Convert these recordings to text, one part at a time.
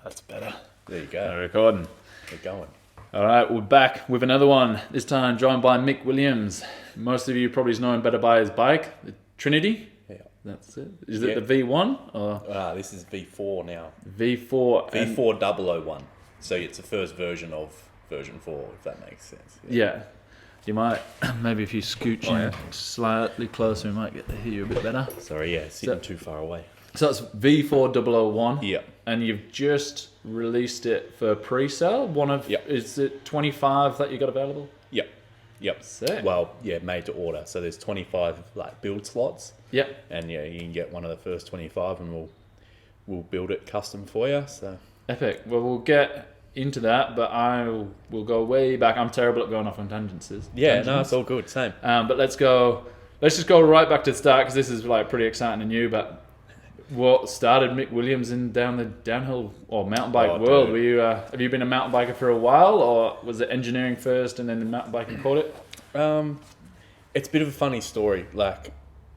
That's better. There you go. Recording. We're going. All right, we're back with another one. This time joined by Mick Williams. Most of you probably know him better by his bike, the Trinity. Yeah. That's it. Is it the V1 or This is V4 now. V4? V4001. So it's the first version of version 4, if that makes sense. Yeah. You might, maybe if you scooch in slightly closer, we might get to hear you a bit better. Sorry, sitting too far away. So that's V4001. Yeah. And you've just released it for pre-sale. Is it 25 that you got available? Yep. Sick. Well, made to order. So there's 25 build slots. Yep. And you can get one of the first 25 and we'll build it custom for you. So Epic. Well, we'll get into that, but I will go way back. I'm terrible at going off on tangents. No, it's all good. Same. But let's just go right back to the start, because this is pretty exciting and new. But what started Mick Williams down the downhill or mountain bike world? Dude. Were you have you been a mountain biker for a while, or was it engineering first and then the mountain biking caught it? It's a bit of a funny story.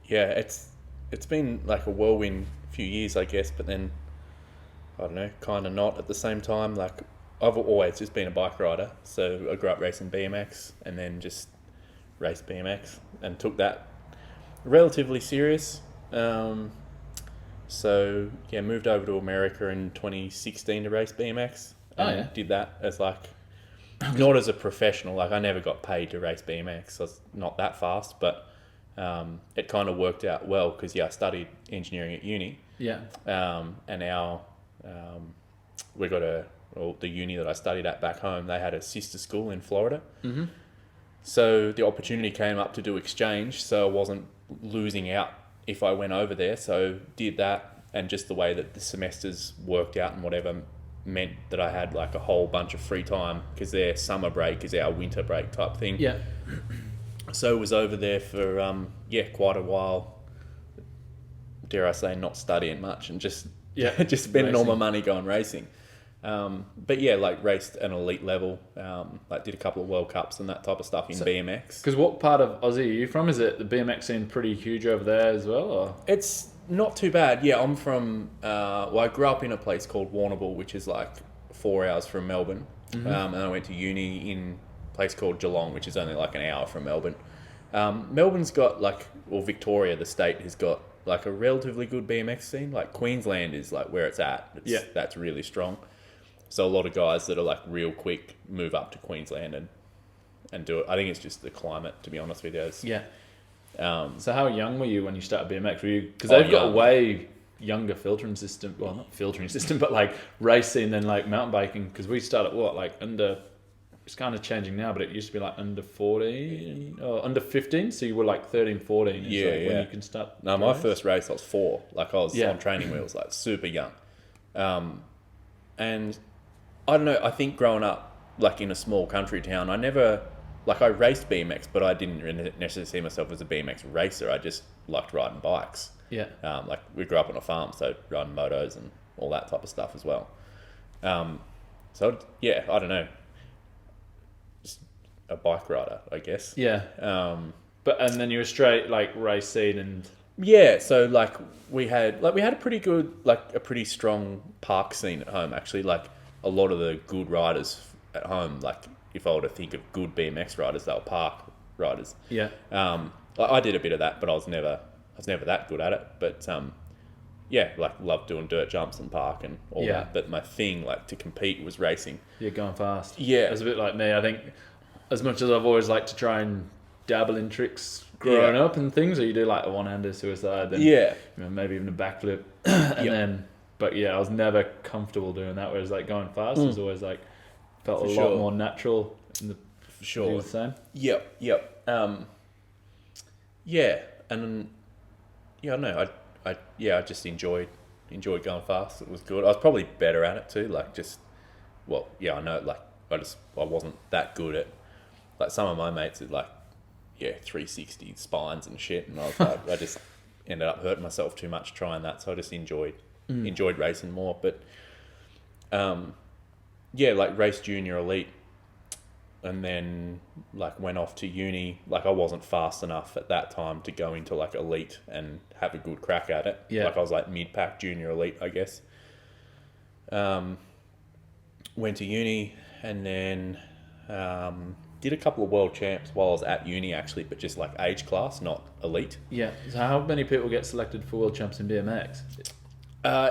It's been a whirlwind few years, I guess, but then I don't know, kind of not at the same time. I've always just been a bike rider, so I grew up racing BMX and then just raced BMX and took that relatively serious. Moved over to America in 2016 to race BMX. And did that as not as a professional. I never got paid to race BMX. I was not that fast, but it kind of worked out well because I studied engineering at uni. Yeah. And now we got the uni that I studied at back home, they had a sister school in Florida. Mm-hmm. So the opportunity came up to do exchange, so I wasn't losing out if I went over there. So did that, and just the way that the semesters worked out and whatever meant that I had a whole bunch of free time, because their summer break is our winter break type thing. Yeah. So was over there for quite a while. Dare I say, not studying much and just spending all my money going racing. Raced an elite level. Did a couple of World Cups and that type of stuff in BMX. Because what part of Aussie are you from? Is it the BMX scene pretty huge over there as well? Or? It's not too bad. Yeah, I'm from. I grew up in a place called Warrnambool, which is 4 hours from Melbourne. Mm-hmm. And I went to uni in a place called Geelong, which is only an hour from Melbourne. Melbourne's got Victoria, the state, has got a relatively good BMX scene. Queensland is where it's at. That's really strong. So a lot of guys that are real quick move up to Queensland and do it. I think it's just the climate, to be honest with you. So how young were you when you started BMX? Were you, because they've got a way younger filtering system. Well, not filtering system, but racing than mountain biking. Because we started under. It's kind of changing now, but it used to be under 14 or under 15. So you were 13, 14. When you can start. No, my first race I was 4. I was on training wheels, super young. And I don't know, I think growing up in a small country town, I never I raced BMX, but I didn't necessarily see myself as a BMX racer. I just liked riding bikes. Yeah. We grew up on a farm, so riding motos and all that type of stuff as well. I don't know. Just a bike rider, I guess. Yeah. And then you were straight racing and. Yeah, so we had a pretty good a pretty strong park scene at home actually. A lot of the good riders at home, if I were to think of good BMX riders, they were park riders. Yeah. I did a bit of that, but I was never that good at it. But loved doing dirt jumps and park and all that. But my thing to compete was racing. You're going fast. Yeah. It's a bit like me. I think as much as I've always liked to try and dabble in tricks growing up and things, or you do a one-hander suicide, then maybe even a backflip, and then. But I was never comfortable doing that. Whereas going fast was always felt a lot more natural. For sure. Do the same. Yep. And then, I just enjoyed going fast. It was good. I was probably better at it too. I know. I wasn't that good at. Some of my mates had 360 spines and shit, and I was I just ended up hurting myself too much trying that. So I just enjoyed racing more. But raced junior elite, and then went off to uni. I wasn't fast enough at that time to go into elite and have a good crack at it. I was mid-pack junior elite, I guess. went to uni, and then did a couple of world champs while I was at uni, actually, but just like age class, not elite. Yeah. So how many people get selected for world champs in BMX?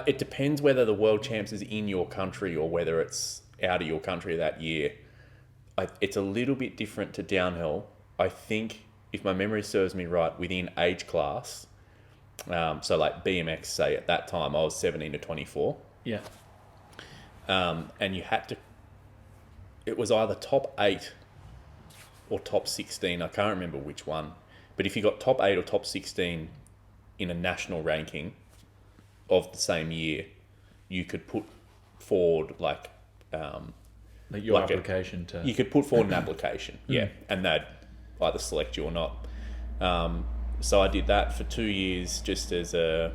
It depends whether the world champs is in your country or whether it's out of your country that year. It's a little bit different to downhill. I think, if my memory serves me right, within age class, so like BMX, say at that time I was 17 to 24. Yeah. And you had to, it was either top 8 or top 16. I can't remember which one. But if you got top 8 or top 16 in a national ranking of the same year, you could put forward like your application to... You could put forward an application, yeah, and they'd either select you or not. So I did that for 2 years just as a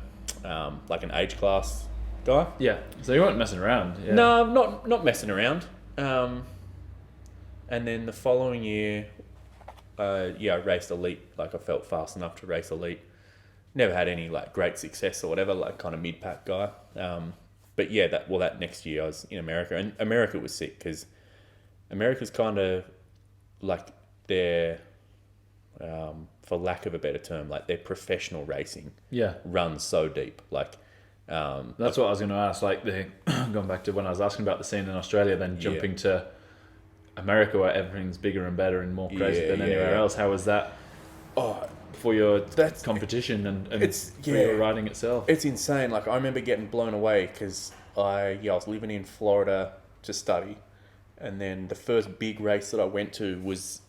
like an age class guy. Yeah, so you weren't messing around. Yeah. No, not messing around. And then the following year, I raced elite. Like, I felt fast enough to race elite. Never had any like great success or whatever, like kind of mid-pack guy. But yeah, that next year I was in America, and America was sick because America's kind of like their, for lack of a better term, like their professional racing runs so deep. Like, that's what I was going to ask. Like, going back to when I was asking about the scene in Australia, then jumping to America where everything's bigger and better and more crazy than anywhere else. How was that for your competition and for your riding itself? It's insane. Like, I remember getting blown away because I was living in Florida to study, and then the first big race that I went to was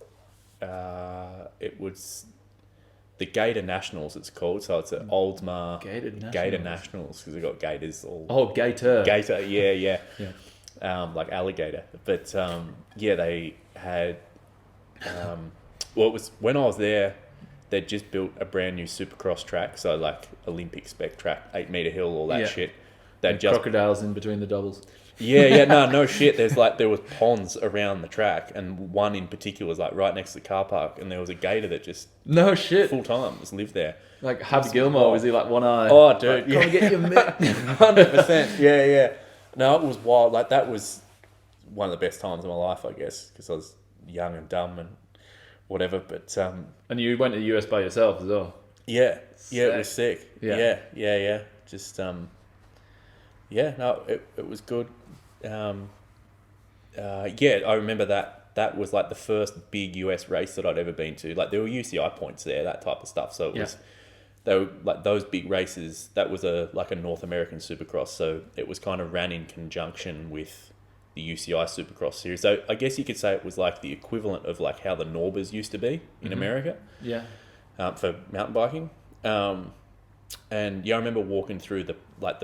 it was the Gator Nationals, it's called. So it's at Oldsmar Gator Nationals because we've got gators all. Oh, Gator, yeah. Like alligator. But they had. Well, it was when I was there. They'd just built a brand new Supercross track, so like Olympic spec track, 8-meter hill, all that shit. They'd just crocodiles in between the doubles. No shit. There was ponds around the track, and one in particular was like right next to the car park, and there was a gator that just full time just lived there. Like Happy Gilmore, was he like one eye? Oh, dude, come and get your mitt. 100%. Yeah. No, it was wild. Like, that was one of the best times of my life, I guess, because I was young and dumb and whatever. But and you went to the US by yourself as well. Yeah, it was sick. Yeah. Just it was good. I remember that was like the first big US race that I'd ever been to. Like, there were UCI points there, that type of stuff. So it was, they were like those big races. That was a North American Supercross. So it was kind of ran in conjunction with the UCI Supercross series. So I guess you could say it was like the equivalent of like how the Norbers used to be in America. Yeah. For mountain biking. And I remember walking through the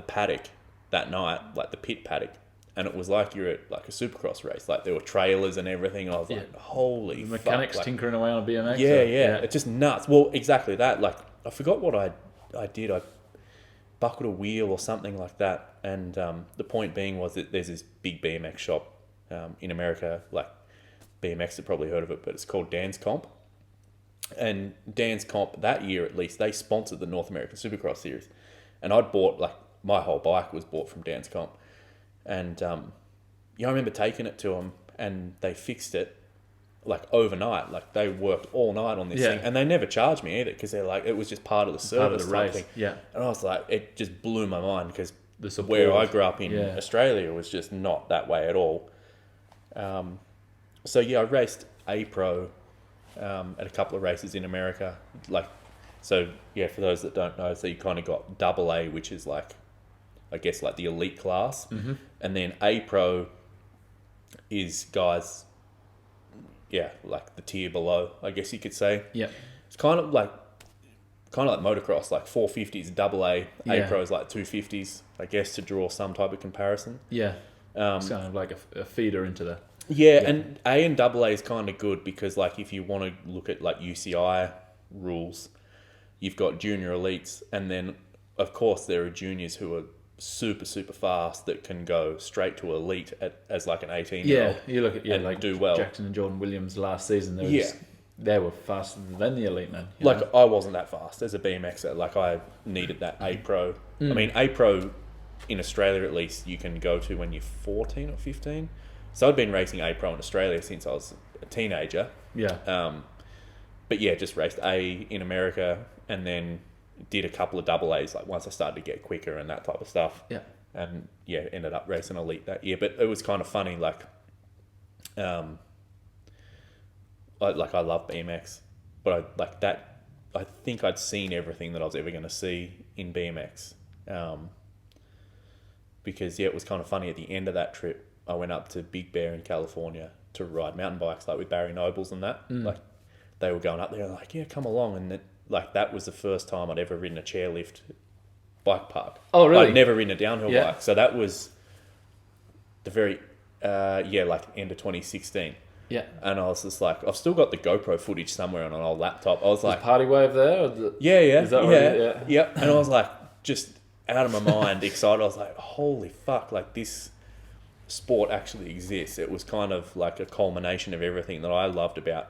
paddock that night, like the pit paddock, and it was like you're at like a Supercross race. Like, there were trailers and everything. I was like, holy fuck. Mechanics tinkering away on a BMX. Yeah. It's just nuts. Well, exactly that. Like, I forgot what I did. I buckled a wheel or something like that. And the point being was that there's this big BMX shop in America. Like, BMX have probably heard of it, but it's called Dan's Comp. And Dan's Comp, that year at least, they sponsored the North American Supercross series. And I'd bought, like, my whole bike was bought from Dan's Comp. And I remember taking it to them, and they fixed it like overnight. Like, they worked all night on this thing, and they never charged me either because they're like, it was just part of the service, part of the race. Thing. Yeah. And I was like, it just blew my mind because where I grew up in Australia was just not that way at all. So I raced A Pro at a couple of races in America. Like, so for those that don't know, so you kind of got double A, which is like, I guess, like the elite class. Mm-hmm. And then A Pro is guys, like the tier below, I guess you could say. Yeah. It's kind of like motocross, like 450s, double A. A Pro is like 250s, I guess, to draw some type of comparison. Yeah. It's kind of like a feeder into the... Yeah, and A and double A is kind of good because, like, if you want to look at like UCI rules, you've got junior elites, and then of course there are juniors who are super fast that can go straight to elite as like an 18-year-old. Yeah, you look at like do well. Jackson and Jordan Williams last season. They were faster than the elite men. Like, I wasn't that fast as a BMXer. Like, I needed that A Pro. I mean, A Pro in Australia at least, you can go to when you're 14 or 15. So I'd been racing A Pro in Australia since I was a teenager. Yeah. But yeah, just raced A in America and then did a couple of double A's like once I started to get quicker and that type of stuff. Yeah. And yeah, ended up racing elite that year. But it was kind of funny, like, I love BMX, but I think I'd seen everything that I was ever going to see in BMX. Because yeah, it was kind of funny. At the end of that trip, I went up to Big Bear in California to ride mountain bikes, like with Barry Nobles and that. Like they were going up there, like, yeah, come along. And that was the first time I'd ever ridden a chairlift bike park. Oh, really? I'd never ridden a downhill bike, so that was the very like end of 2016. Yeah. And I was just like, I've still got the GoPro footage somewhere on an old laptop. I was like, Party Wave there? yeah. Is that right? Yeah. And I was like, just out of my mind, excited. I was like, holy fuck, like this sport actually exists. It was kind of like a culmination of everything that I loved about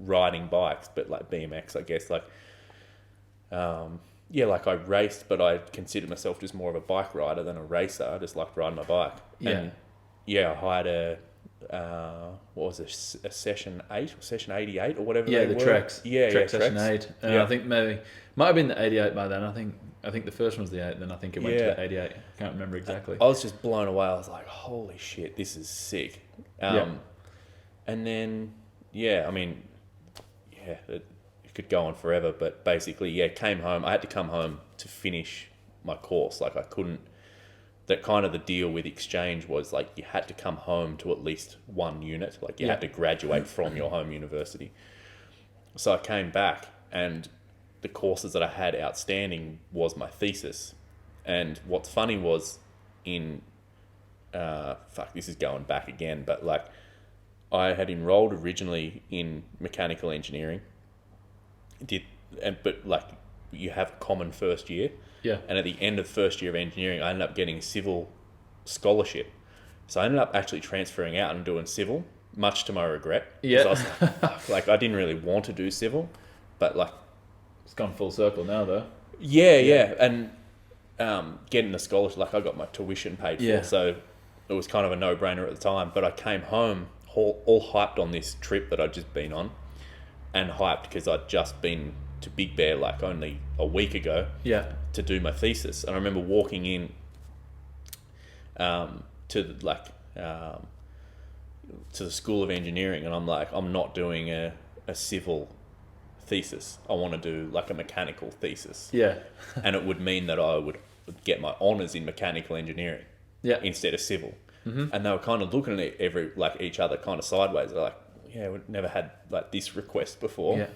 riding bikes, but like BMX, I guess. Like, like I raced, but I considered myself just more of a bike rider than a racer. I just liked riding my bike. Yeah. And yeah, I hired a session 8 or session 88 or whatever. Yeah, they the were. Treks. Trek session Treks. 8. And I think might have been the 88 by then. I think the first one was the 8, then I think it went to the 88. I can't remember exactly. I was just blown away. I was like, holy shit, this is sick. And then, it could go on forever, but basically, came home. I had to come home to finish my course. Like I couldn't, that kind of the deal with exchange was like you had to come home to at least one unit. Like you had to graduate from your home university. So I came back and the courses that I had outstanding was my thesis. And what's funny was this is going back again, but like I had enrolled originally in mechanical engineering. But like you have common first year. Yeah. And at the end of first year of engineering, I ended up getting civil scholarship. So I ended up actually transferring out and doing civil, much to my regret. Yeah. I was like, I didn't really want to do civil, but like, it's gone full circle now, though. Yeah. And getting the scholarship, like I got my tuition paid for, so it was kind of a no-brainer at the time. But I came home all hyped on this trip that I'd just been on, and hyped because I'd just been to Big Bear like only a week ago to do my thesis. And I remember walking in to the School of Engineering, and I'm like, I'm not doing a civil thesis. I want to do like a mechanical thesis. Yeah. And it would mean that I would get my honours in mechanical engineering instead of civil. Mm-hmm. And they were kind of looking at each other kind of sideways. They're like, yeah, we've never had like this request before. Yeah.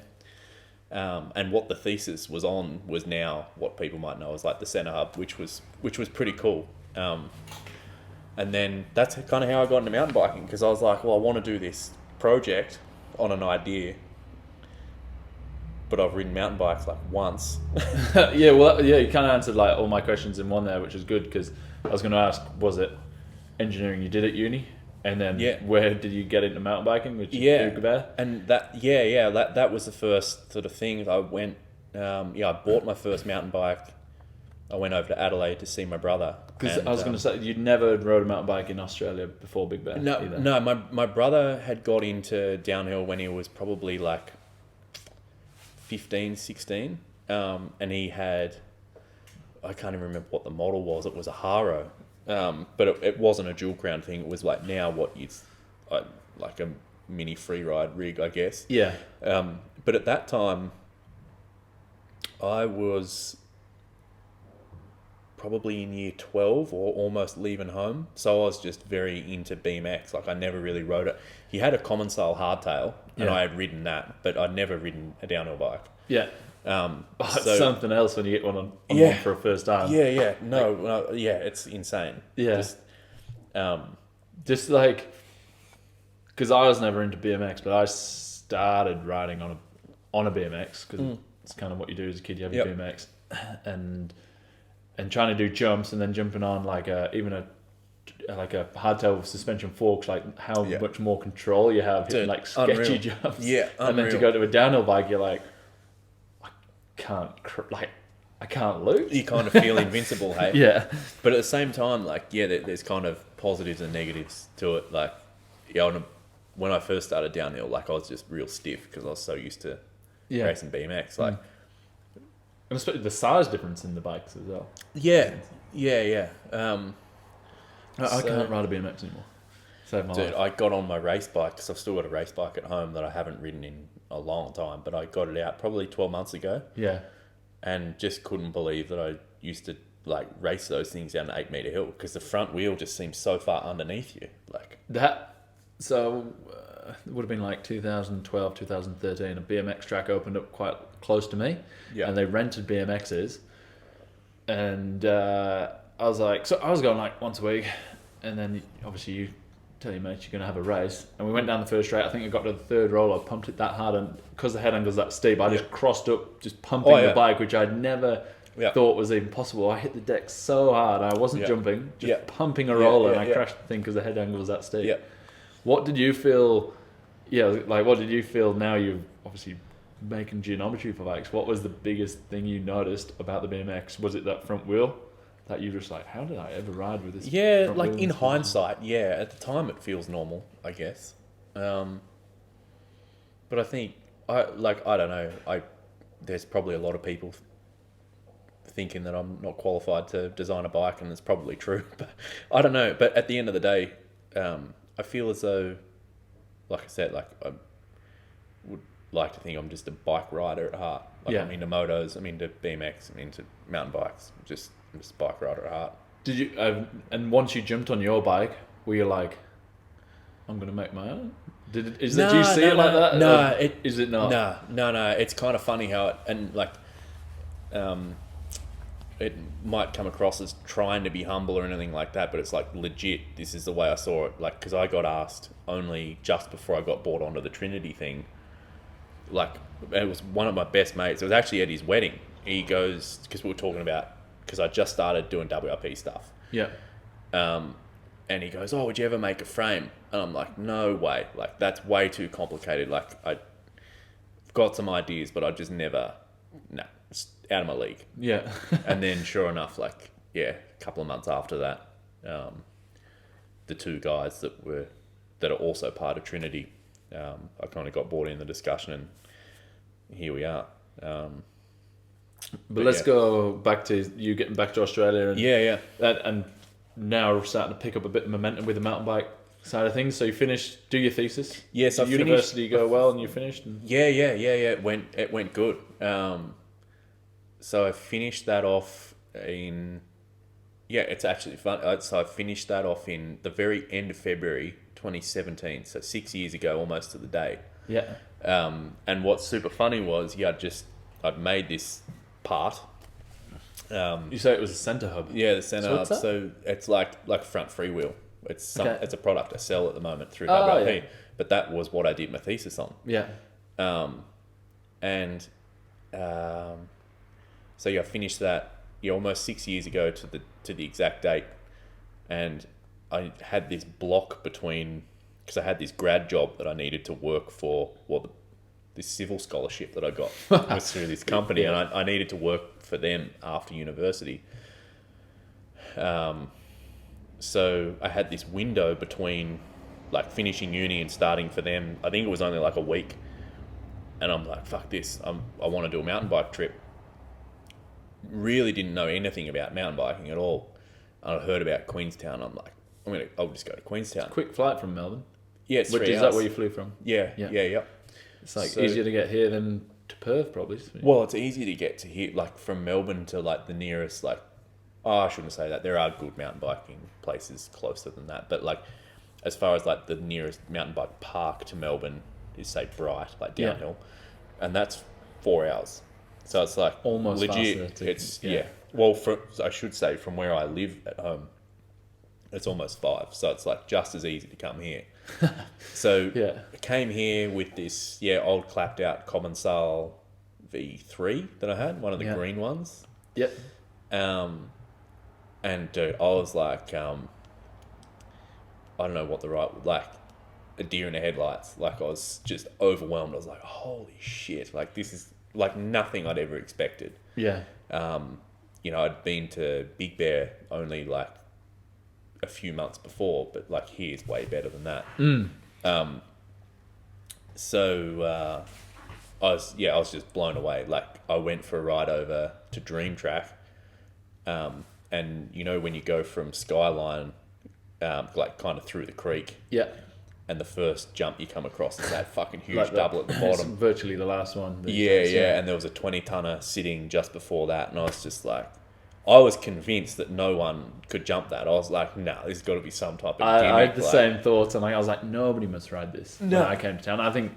And what the thesis was on was now what people might know as like the Centre Hub, which was pretty cool. And then that's kind of how I got into mountain biking, because I was like, well, I want to do this project on an idea, but I've ridden mountain bikes like once. You kind of answered like all my questions in one there, which is good, because I was going to ask, was it engineering you did at uni? And then where did you get into mountain biking? Which and that was the first sort of thing. I went, I bought my first mountain bike. I went over to Adelaide to see my brother. Because I was going to say, you'd never rode a mountain bike in Australia before Big Bear either. No, my brother had got into downhill when he was probably like 15, 16. And he had, I can't even remember what the model was. It was a Haro. But it wasn't a dual crown thing. It was like now what you'd like a mini free ride rig, I guess. Yeah. But at that time, I was probably in year 12 or almost leaving home. So I was just very into BMX. Like I never really rode it. He had a common style hardtail and I had ridden that, but I'd never ridden a downhill bike. Yeah. It's something else when you get one one for a first time. It's insane. Yeah. Just like, because I was never into BMX, but I started riding on a BMX because it's kind of what you do as a kid. You have your BMX and trying to do jumps and then jumping on like a hardtail with suspension forks, like how much more control you have hitting like sketchy jumps. Yeah, and then to go to a downhill bike, you're like, I can't lose. You kind of feel invincible, hey? Yeah. But at the same time, like, yeah, there's kind of positives and negatives to it. Like, yeah, when I first started downhill, like, I was just real stiff because I was so used to racing BMX. Like, and especially the size difference in the bikes as well. yeah. I can't ride a BMX anymore. Save my life. I got on my race bike because I've still got a race bike at home that I haven't ridden in a long time, but I got it out probably 12 months ago. Yeah. And just couldn't believe that I used to like race those things down an 8 meter hill because the front wheel just seems so far underneath you. Like that. So it would have been like 2012, 2013. A BMX track opened up quite close to me, and they rented BMXs. And I was like, so I was going like once a week, and then obviously you tell your mates you're going to have a race, and we went down the first straight. I think I got to the third roll. I pumped it that hard, and because the head angle's that steep, I just crossed up, just pumping the bike, which I'd never thought was even possible. I hit the deck so hard, I wasn't jumping, just pumping a roller, and I crashed the thing because the head angle was that steep. Yeah. What did you feel? Yeah, like what did you feel? Now you're obviously making geometry for bikes. What was the biggest thing you noticed about the BMX? Was it that front wheel? That you just like, how did I ever ride with this? Yeah, like in hindsight, yeah. At the time, it feels normal, I guess. But I think I don't know. There's probably a lot of people thinking that I'm not qualified to design a bike, and it's probably true. But I don't know. But at the end of the day, I feel as though, like I said, like I would like to think I'm just a bike rider at heart. Like I'm into motos, I'm into BMX, I'm into mountain bikes. I'm just a bike rider at heart. Did you? And once you jumped on your bike, were you like, I'm gonna make my own? Do you see it like that? No, is it not? No. It's kind of funny how it might come across as trying to be humble or anything like that, but it's like legit. This is the way I saw it. Like, because I got asked only just before I got brought onto the Trinity thing. Like, it was one of my best mates. It was actually at his wedding. He goes, because we were talking about, because I just started doing WRP stuff. Yeah. And he goes, oh, would you ever make a frame? And I'm like, no way. Like, that's way too complicated. Like, I've got some ideas, but I just never, it's out of my league. Yeah. And then sure enough, like, a couple of months after that, the two guys that are also part of Trinity, I kind of got brought in the discussion, and here we are. But let's go back to you getting back to Australia. And, and now we're starting to pick up a bit of momentum with the mountain bike side of things. So you finished, do your thesis? Yes, I university go well, and you finished? And... Yeah. It went good. So I finished that off in... Yeah, it's actually fun. So I finished that off in the very end of February 2017. So 6 years ago, almost to the day. Yeah. And what's super funny was, I'd made this part. You say it was a center hub? Yeah, the center hub. So it's like front freewheel. It's a product I sell at the moment through WRP. Yeah. But that was what I did my thesis on. Yeah. So I finished that almost 6 years ago to the exact date, and I had this block between, because I had this grad job that I needed to work for, this civil scholarship that I got was through this company, and I needed to work for them after university. So I had this window between like finishing uni and starting for them. I think it was only like a week, and I'm like, fuck this, I want to do a mountain bike trip. Really didn't know anything about mountain biking at all. And I heard about Queenstown. I'm like, I'll just go to Queenstown. Quick flight from Melbourne. Yeah, it's 3 hours. Is that where you flew from? Yeah. It's like easier to get here than to Perth, probably. Well, it's easy to get to here, like from Melbourne to like the nearest, I shouldn't say that. There are good mountain biking places closer than that. But like, as far as like the nearest mountain bike park to Melbourne is, say, Bright, like downhill. Yeah. And that's 4 hours. So it's like almost legit. It's Well, I should say from where I live at home, it's almost 5. So it's like just as easy to come here. So I came here with this old clapped out Commensal V3 that I had, one of the green ones. Yep. And dude, I was like, I don't know what a deer in the headlights. Like, I was just overwhelmed. I was like, holy shit! Like, this is like nothing I'd ever expected. Yeah. I'd been to Big Bear only like a few months before, but like here's way better than that. I was just blown away. Like I went for a ride over to Dream Track, and when you go from Skyline, like kind of through the creek, Yeah. and the first jump you come across is that fucking huge Like double at the It's bottom. virtually the last one. Yeah, and there was a 20-tonner sitting just before that, and I was just like, I was convinced that no one could jump that. I was like, nah, there's got to be some type of gimmick. I had the same thoughts, and I was like, nobody must ride this. No. When I came to town, I think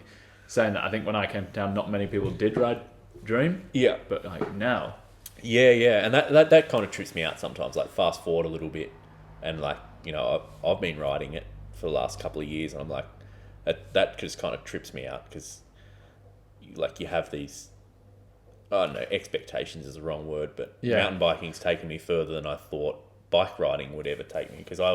when I came to town, not many people did ride Dream. Yeah. But like now. Yeah, and that kind of trips me out sometimes. Like fast forward a little bit, and like I've been riding it for the last couple of years, and I'm like, that just kind of trips me out because you have these, I don't know, expectations is the wrong word, but mountain biking's taken me further than I thought bike riding would ever take me, because I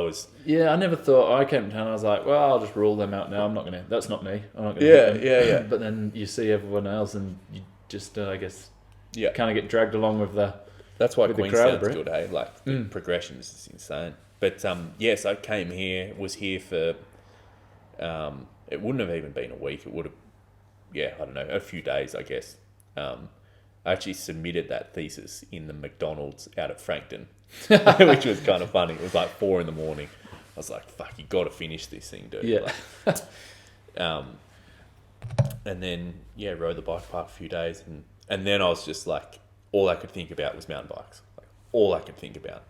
never thought. I came to town, I was like, well, I'll just rule them out now. That's not me. I'm not gonna yeah. But then you see everyone else, and you just I guess Yeah, kind of get dragged along with the. that's why with the Queenstown's crowd, good, hey? Like the progression is just insane. But yes, I came here, was here for it wouldn't have even been a week. It would have, I don't know, a few days, I guess. I actually submitted that thesis in the McDonald's out at Frankton, which was kind of funny. It was like 4 a.m. I was like, fuck, you got to finish this thing, dude. Yeah. And then, rode the bike park a few days. And then I was just like, all I could think about was mountain bikes. Like, all I could think about.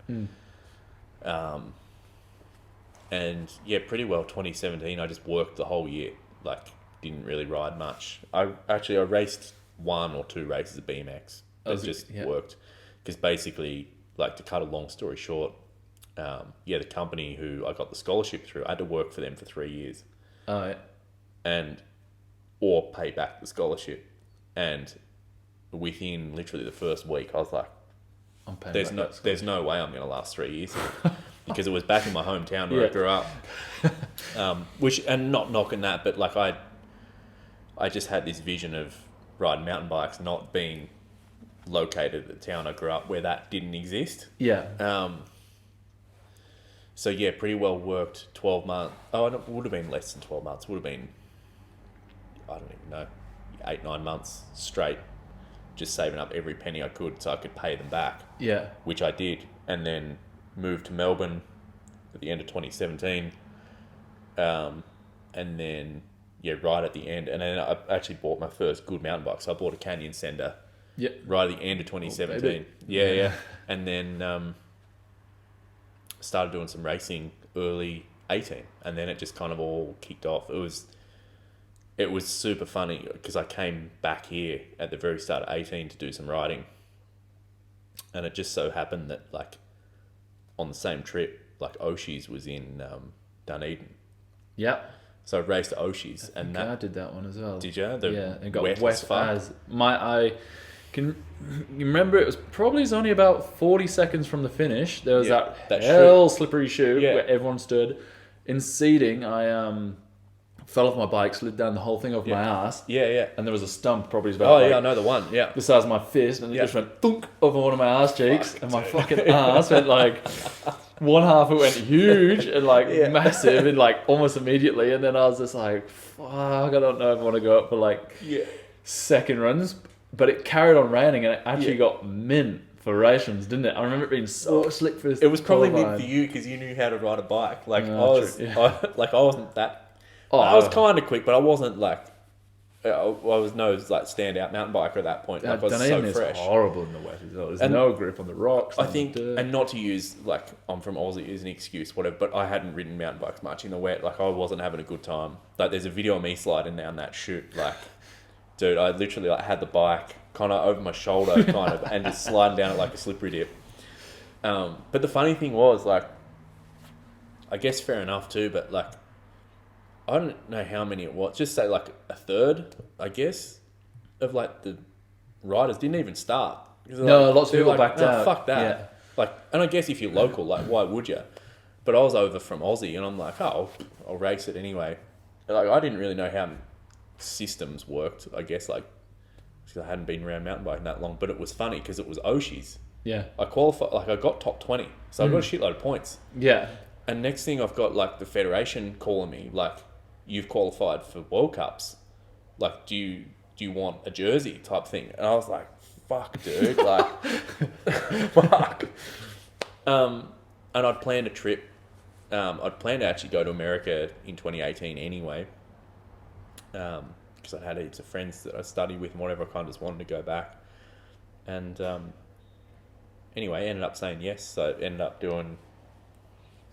And pretty well 2017, I just worked the whole year. Like, didn't really ride much. I raced 1 or 2 races of BMX. That worked. Because basically, like, to cut a long story short, the company who I got the scholarship through, I had to work for them for 3 years. Oh, yeah. Or pay back the scholarship. And within literally the first week, I was like, there's no way I'm going to last 3 years here. Because it was back in my hometown where I grew up. And not knocking that, but like I just had this vision of riding mountain bikes not being located at the town I grew up where that didn't exist. Yeah. So pretty well worked 12 months. Oh, it would have been less than 12 months. Would have been, I don't even know, 8-9 months straight, just saving up every penny I could so I could pay them back. Yeah. Which I did, and then moved to Melbourne at the end of 2017, and then right at the end, and then I actually bought my first good mountain bike. So I bought a Canyon Sender. Yeah. Right at the end of 2017. And then started doing some racing early 18, and then it just kind of all kicked off. It was super funny because I came back here at the very start of 18 to do some riding, and it just so happened that like on the same trip, like Oshie's was in Dunedin. Yeah. So I raced at Oshie's, and I did that one as well. Did you? It got wet as I can remember. It was probably only about 40 seconds from the finish. There was that hell slippery chute where everyone stood. In seating, I fell off my bike, slid down the whole thing off my ass. Yeah. And there was a stump, probably about I know the one. Yeah. the size of my fist, and it just went thunk over one of my ass cheeks, and my fucking ass went like one half. It went huge and like massive, and like almost immediately. And then I was just like, "Fuck, I don't know if I want to go up for like second runs." But it carried on raining, and it actually got mint for rations, didn't it? I remember it being so slick for this. It was probably mint for you because you knew how to ride a bike. Like I wasn't that. I was kind of quick, but I wasn't like. I was no like standout mountain biker at that point. Like I was so fresh. Is horrible in the wet as well. There's no grip on the rocks. I think, and not to use like I'm from Aussie as an excuse, whatever. But I hadn't ridden mountain bikes much in the wet. Like I wasn't having a good time. Like there's a video of me sliding down that chute. Like, dude, I literally like had the bike kind of over my shoulder, kind of, and just sliding down it like a slippery dip. But the funny thing was, like, I guess fair enough too. But like, I don't know how many it was. Just say like a third, I guess, of like the riders didn't even start. No, lots of people backed out. Fuck that. Yeah. Like, and I guess if you're local, like, why would you? But I was over from Aussie, and I'm like, oh, I'll race it anyway. Like, I didn't really know how systems worked. I guess like because I hadn't been around mountain biking that long. But it was funny because it was Oshis. Yeah. I qualified, like I got top 20, so I got a shitload of points. Yeah. And next thing I've got like the federation calling me like, you've qualified for World Cups. Like, do you want a jersey type thing? And I was like, fuck, dude, like, fuck. And I'd planned a trip. I'd planned to actually go to America in 2018 anyway. Because I had heaps of friends that I studied with and whatever. I kind of just wanted to go back. And anyway, ended up saying yes. So ended up doing.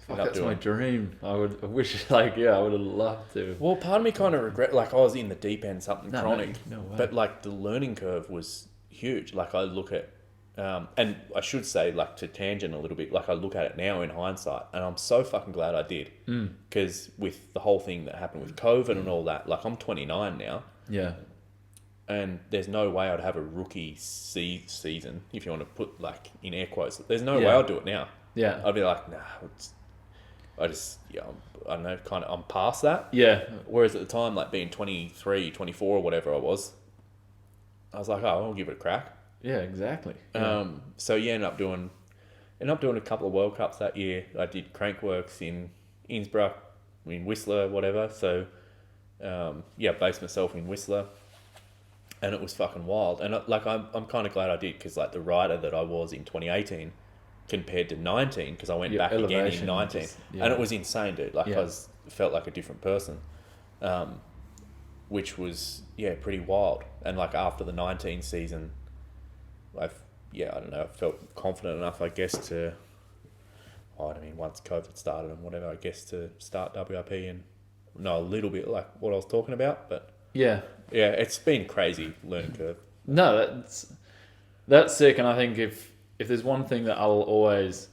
Fuck, that's my dream. I wish, like, I would have loved to. Well, part of me kind of regret, like, I was in the deep end, something chronic. No way. But, like, the learning curve was huge. Like, I look at, and I should say, like, to tangent a little bit, like, I look at it now in hindsight, and I'm so fucking glad I did. Because with the whole thing that happened with COVID and all that, like, I'm 29 now. Yeah. And there's no way I'd have a rookie season, if you want to put, like, in air quotes. There's no way I'd do it now. Yeah. I'd be like, nah, I don't know, kind of, I'm past that. Yeah. Whereas at the time, like being 23, 24 or whatever I was like, oh, I'll give it a crack. Yeah, exactly. So ended up doing a couple of World Cups that year. I did Crankworks in Innsbruck, in Whistler, whatever. So, based myself in Whistler. And it was fucking wild. And like, I'm kind of glad I did, because like the rider that I was in 2018 compared to 19, because I went back again in 19, and it was insane, dude. Like I felt like a different person, which was pretty wild. And like after the 19 season, I don't know, I felt confident enough, I guess, to once COVID started and whatever, I guess, to start WRP and know a little bit like what I was talking about. But it's been crazy learning curve. No, that's sick. And I think if there's one thing that I'll always,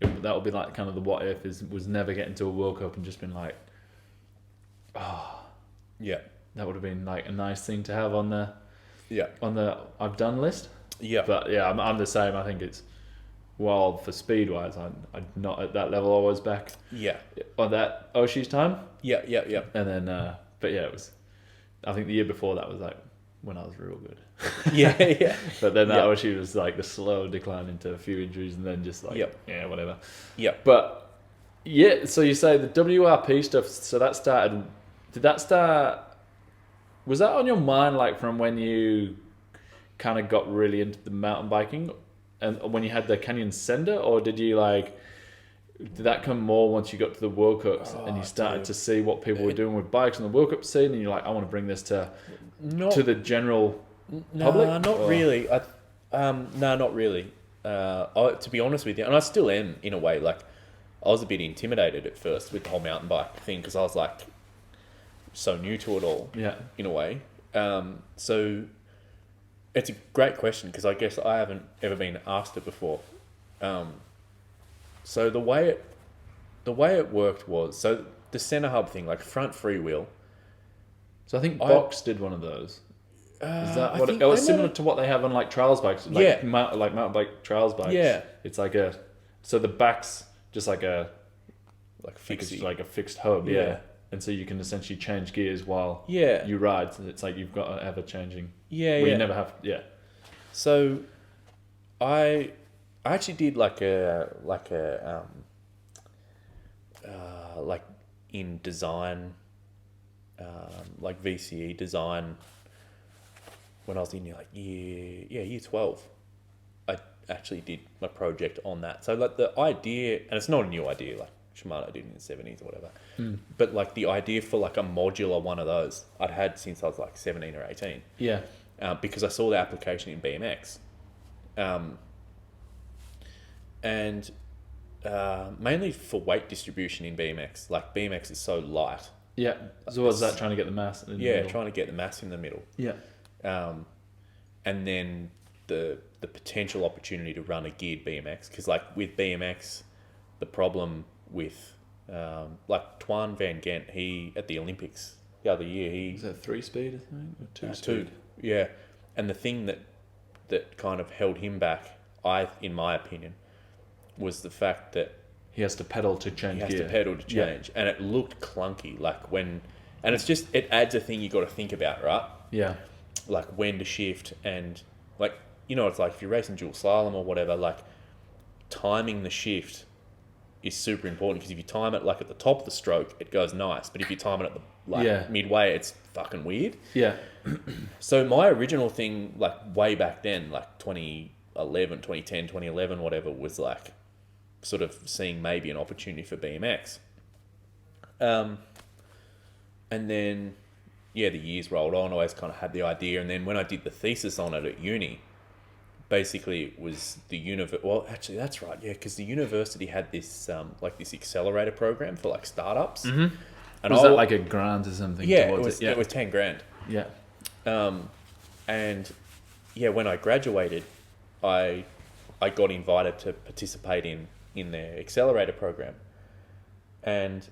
that will be like kind of the what if, was never getting to a World Cup and just been like, that would have been like a nice thing to have on the I've done list. Yeah. But I'm the same. I think it's wild for speed wise. I'm not at that level always back. Yeah. On that Oshi's time. Yeah. And then, it was, I think the year before that was like when I was real good. But then that Oshi was like the slow decline into a few injuries and then just like, whatever. Yeah. But so you say the WRP stuff, so that started, was that on your mind like from when you kind of got really into the mountain biking and when you had the Canyon Sender, or did that come more once you got to the World Cups and you started to see what people were doing with bikes on the World Cup scene and you're like, I want to bring this to the general public? Not really. Not really. To be honest with you, and I still am in a way, like I was a bit intimidated at first with the whole mountain bike thing because I was like so new to it all in a way. So it's a great question because I guess I haven't ever been asked it before. So the way it worked was, so the center hub thing, like front freewheel. So I think Box did one of those. Is that what it was? Similar to what they have on like trials bikes, like mountain bike trials bikes. Yeah, it's like so the back's just like a fixed hub. Yeah. And so you can essentially change gears while you ride. So it's like you've got an ever changing. You never have. Yeah. So, I actually did like in design, like VCE design. When I was in year 12, I actually did my project on that. So like the idea, and it's not a new idea, like Shimano did in the 70s or whatever. But like the idea for like a modular one of those, I'd had since I was like 17 or 18. Yeah. Because I saw the application in BMX. And mainly for weight distribution in BMX. Like BMX is so light. Yeah. So was that trying to get the mass in the middle? Trying to get the mass in the middle. Yeah. And then the potential opportunity to run a geared BMX. Because like with BMX, the problem with like Twan Van Gent, he at the Olympics the other year, he was that 3-speed, I think, or 2-speed. 2, yeah. And the thing that kind of held him back, in my opinion, was the fact that he has to pedal to change gear. And it looked clunky, like when, and it's just, it adds a thing you got to think about, right? Yeah. like when to shift, and like, you know, it's like if you're racing dual slalom or whatever, like timing the shift is super important, because if you time it like at the top of the stroke, it goes nice, but if you time it at the midway, it's fucking weird. Yeah. So my original thing, like way back then, like 2010, 2011, whatever, was like sort of seeing maybe an opportunity for BMX. And then, yeah, the years rolled on. I always kind of had the idea. And then when I did the thesis on it at uni, basically it was the well, actually, that's right. Yeah, because the university had this, like this accelerator program for like startups. Mm-hmm. And was that like a grant or something? Yeah, it was 10 grand. Yeah. And yeah, when I graduated, I got invited to participate in their accelerator program. And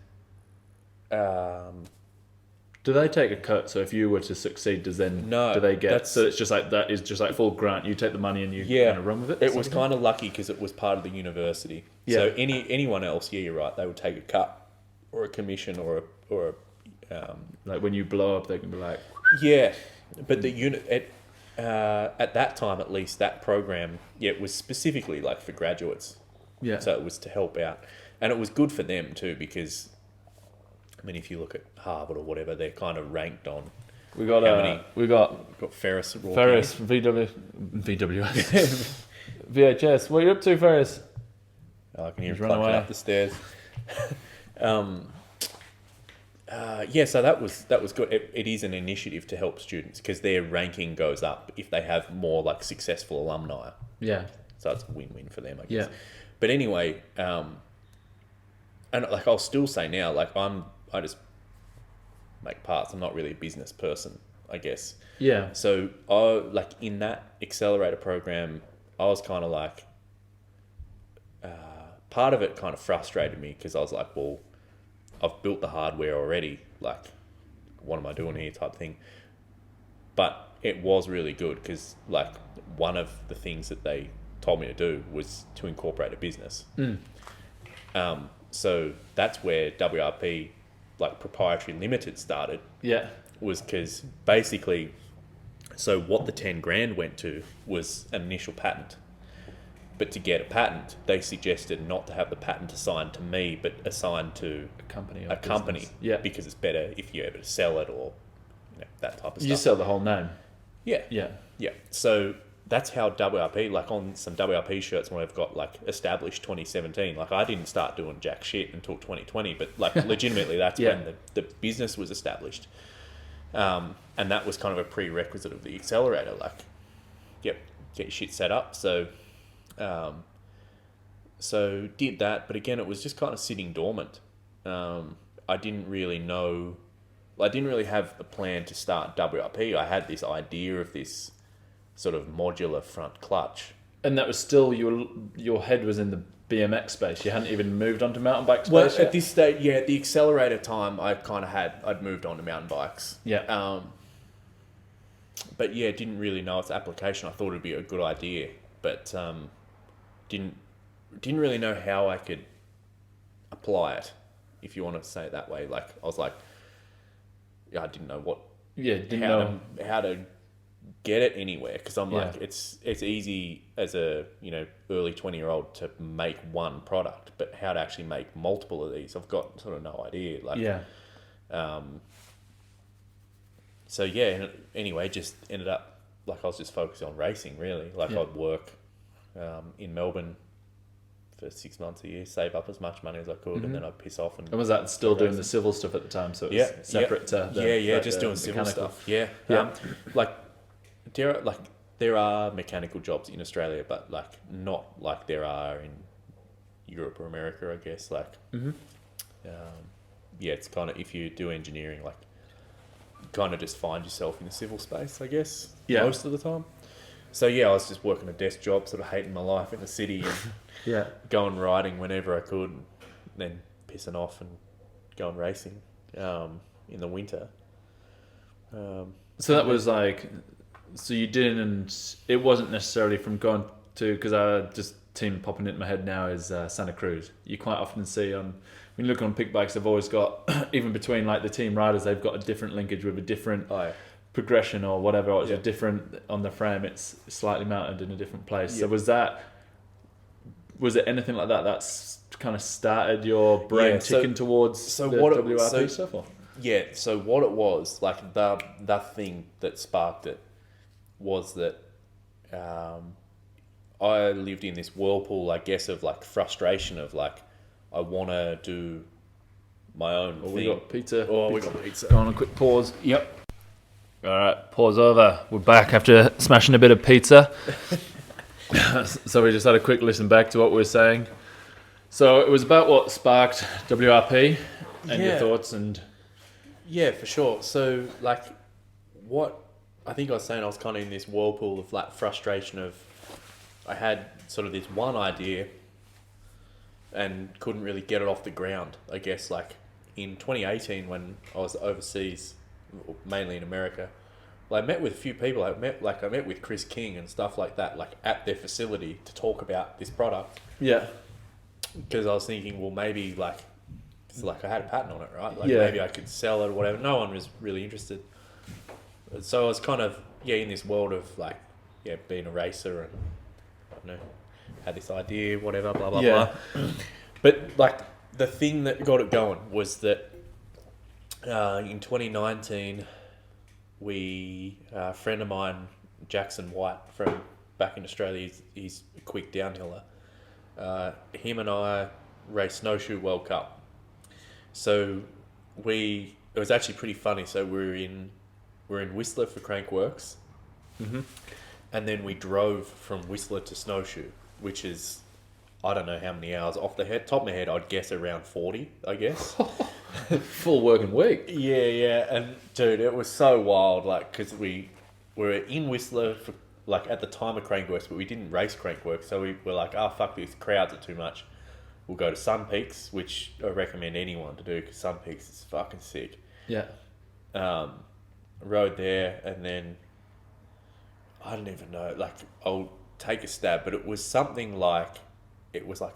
do they take a cut? So if you were to succeed, do they get? So it's just like that is just like full grant. You take the money and you kind of run with it. It was kind of lucky because it was part of the university. Yeah. So anyone else, yeah, you're right. They would take a cut or a commission or like when you blow up, they can be like, yeah. But the unit at that time, at least, that program, it was specifically like for graduates. Yeah. So it was to help out, and it was good for them too, because I mean, if you look at Harvard or whatever, they're kind of ranked on. We got Ferris. VWS, VHS. What are you up to, Ferris? Oh, I can hear him clunking up the stairs. Yeah, so that was good. It is an initiative to help students, because their ranking goes up if they have more like successful alumni. Yeah. So it's a win-win for them, I guess. Yeah. But anyway, and like I'll still say now, like I just make parts. I'm not really a business person, I guess. Yeah. So like in that accelerator program, I was kind of like, part of it kind of frustrated me, because I was like, well, I've built the hardware already. Like, what am I doing here, type thing. But it was really good, because like one of the things that they told me to do was to incorporate a business. So that's where WRP, like Proprietary Limited, started. Yeah. Was because basically, so what the 10 grand went to was an initial patent. But to get a patent, they suggested not to have the patent assigned to me, but assigned to a company. Yeah. Because it's better if you're able to sell it, or that type of stuff. You sell the whole name. Yeah. Yeah. Yeah. So that's how WRP, like on some WRP shirts when I've got like established 2017, like I didn't start doing jack shit until 2020, but like legitimately that's when the business was established. And that was kind of a prerequisite of the accelerator, like, get your shit set up. So did that, but again, it was just kind of sitting dormant. I didn't really have a plan to start WRP. I had this idea of this sort of modular front clutch. And that was still, your head was in the BMX space. You hadn't even moved on to mountain bike space Well, yet? at this stage, yeah, at the accelerator time, I'd moved on to mountain bikes. Yeah. But yeah, didn't really know its application. I thought it'd be a good idea, but didn't really know how I could apply it, if you want to say it that way. Like, I was like, I didn't know how to get it anywhere, because I'm like, it's easy as a early 20-year-old to make one product, but how to actually make multiple of these, I've got sort of no idea. Like, so yeah, anyway, just ended up like I was just focusing on racing, really. Like, I'd work in Melbourne for 6 months a year, save up as much money as I could, and then I'd piss off. And was that still doing the civil stuff at the time? So it was separate to just doing civil stuff. Yeah. There are mechanical jobs in Australia, but like not like there are in Europe or America, I guess. Like, it's kind of, if you do engineering, like, you kind of just find yourself in the civil space, I guess, most of the time. So yeah, I was just working a desk job, sort of hating my life in the city, and going riding whenever I could, and then pissing off and going racing in the winter. So that was like, so you didn't, it wasn't necessarily from going to, because I just team popping into my head now is Santa Cruz. You quite often see on, when you look on pick bikes, they've always got, even between like the team riders, they've got a different linkage with a different progression or whatever, or it's Yeah. a different on the frame. It's slightly mounted in a different place. Yeah. So was it anything like that that's kind of started your brain ticking towards the WRP stuff? Or? Yeah. So what it was like the thing that sparked it was that I lived in this whirlpool, I guess, of like frustration of like I want to do my own thing. We got pizza. We got pizza. Go on a quick pause. Yep. All right, pause over. We're back after smashing a bit of pizza. So we just had a quick listen back to what we were saying. So it was about what sparked WRP and your thoughts and... Yeah, for sure. So, like, what I think I was saying, I was kind of in this whirlpool of like frustration of I had sort of this one idea and couldn't really get it off the ground. I guess like in 2018 when I was overseas, mainly in America, well, I met with a few people. I met with Chris King and stuff like that, like at their facility to talk about this product. Yeah. Because I was thinking, well, maybe like I had a patent on it, right? Like maybe I could sell it or whatever. No one was really interested. So I was kind of in this world of like being a racer and I don't know, had this idea, whatever, blah blah blah. But like the thing that got it going was that in 2019 a friend of mine, Jackson White from back in Australia, he's a quick downhiller. Him and I raced Snowshoe World Cup. So it was actually pretty funny. So we're in Whistler for Crankworks, and then we drove from Whistler to Snowshoe, which is I don't know how many hours off the top of my head. I'd guess around 40. I guess. Full working week. Yeah, and dude, it was so wild. Like, because we were in Whistler for like at the time of Crankworks, but we didn't race Crankworks, so we were like, fuck, these crowds are too much. We'll go to Sun Peaks, which I recommend anyone to do because Sun Peaks is fucking sick. Yeah. Rode there, and then I don't even know. Like, I'll take a stab, but it was something like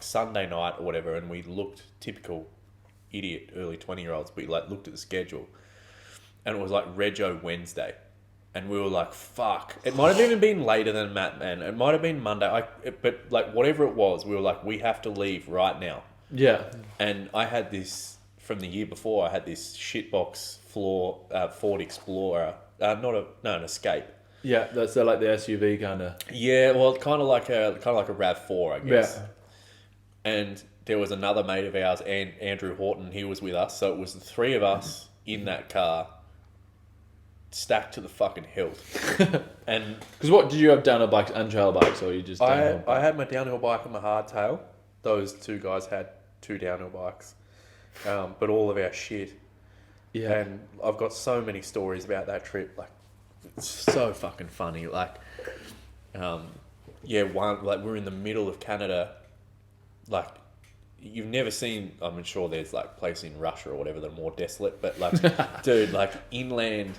Sunday night or whatever, and we looked typical idiot early 20-year-olds. We like looked at the schedule, and it was like Rego Wednesday, and we were like, "Fuck!" It might have even been later than Matt, man. It might have been Monday. But like whatever it was, we were like, "We have to leave right now." Yeah. And I had this from the year before. I had this shitbox Ford Explorer, an Escape. Yeah, that's like the SUV kind of. Yeah, well, kind of like a RAV4, I guess. Yeah. And there was another mate of ours, Andrew Horton. He was with us, so it was the three of us in that car, stacked to the fucking hilt. And because what did you have, downhill bikes and trail bikes, or you just? I had my downhill bike and my hardtail. Those two guys had two downhill bikes, but all of our shit. Yeah. And I've got so many stories about that trip. Like, it's so fucking funny. Like, we're in the middle of Canada. Like, you've never seen. I'm sure there's like places in Russia or whatever that are more desolate, but like, dude, like inland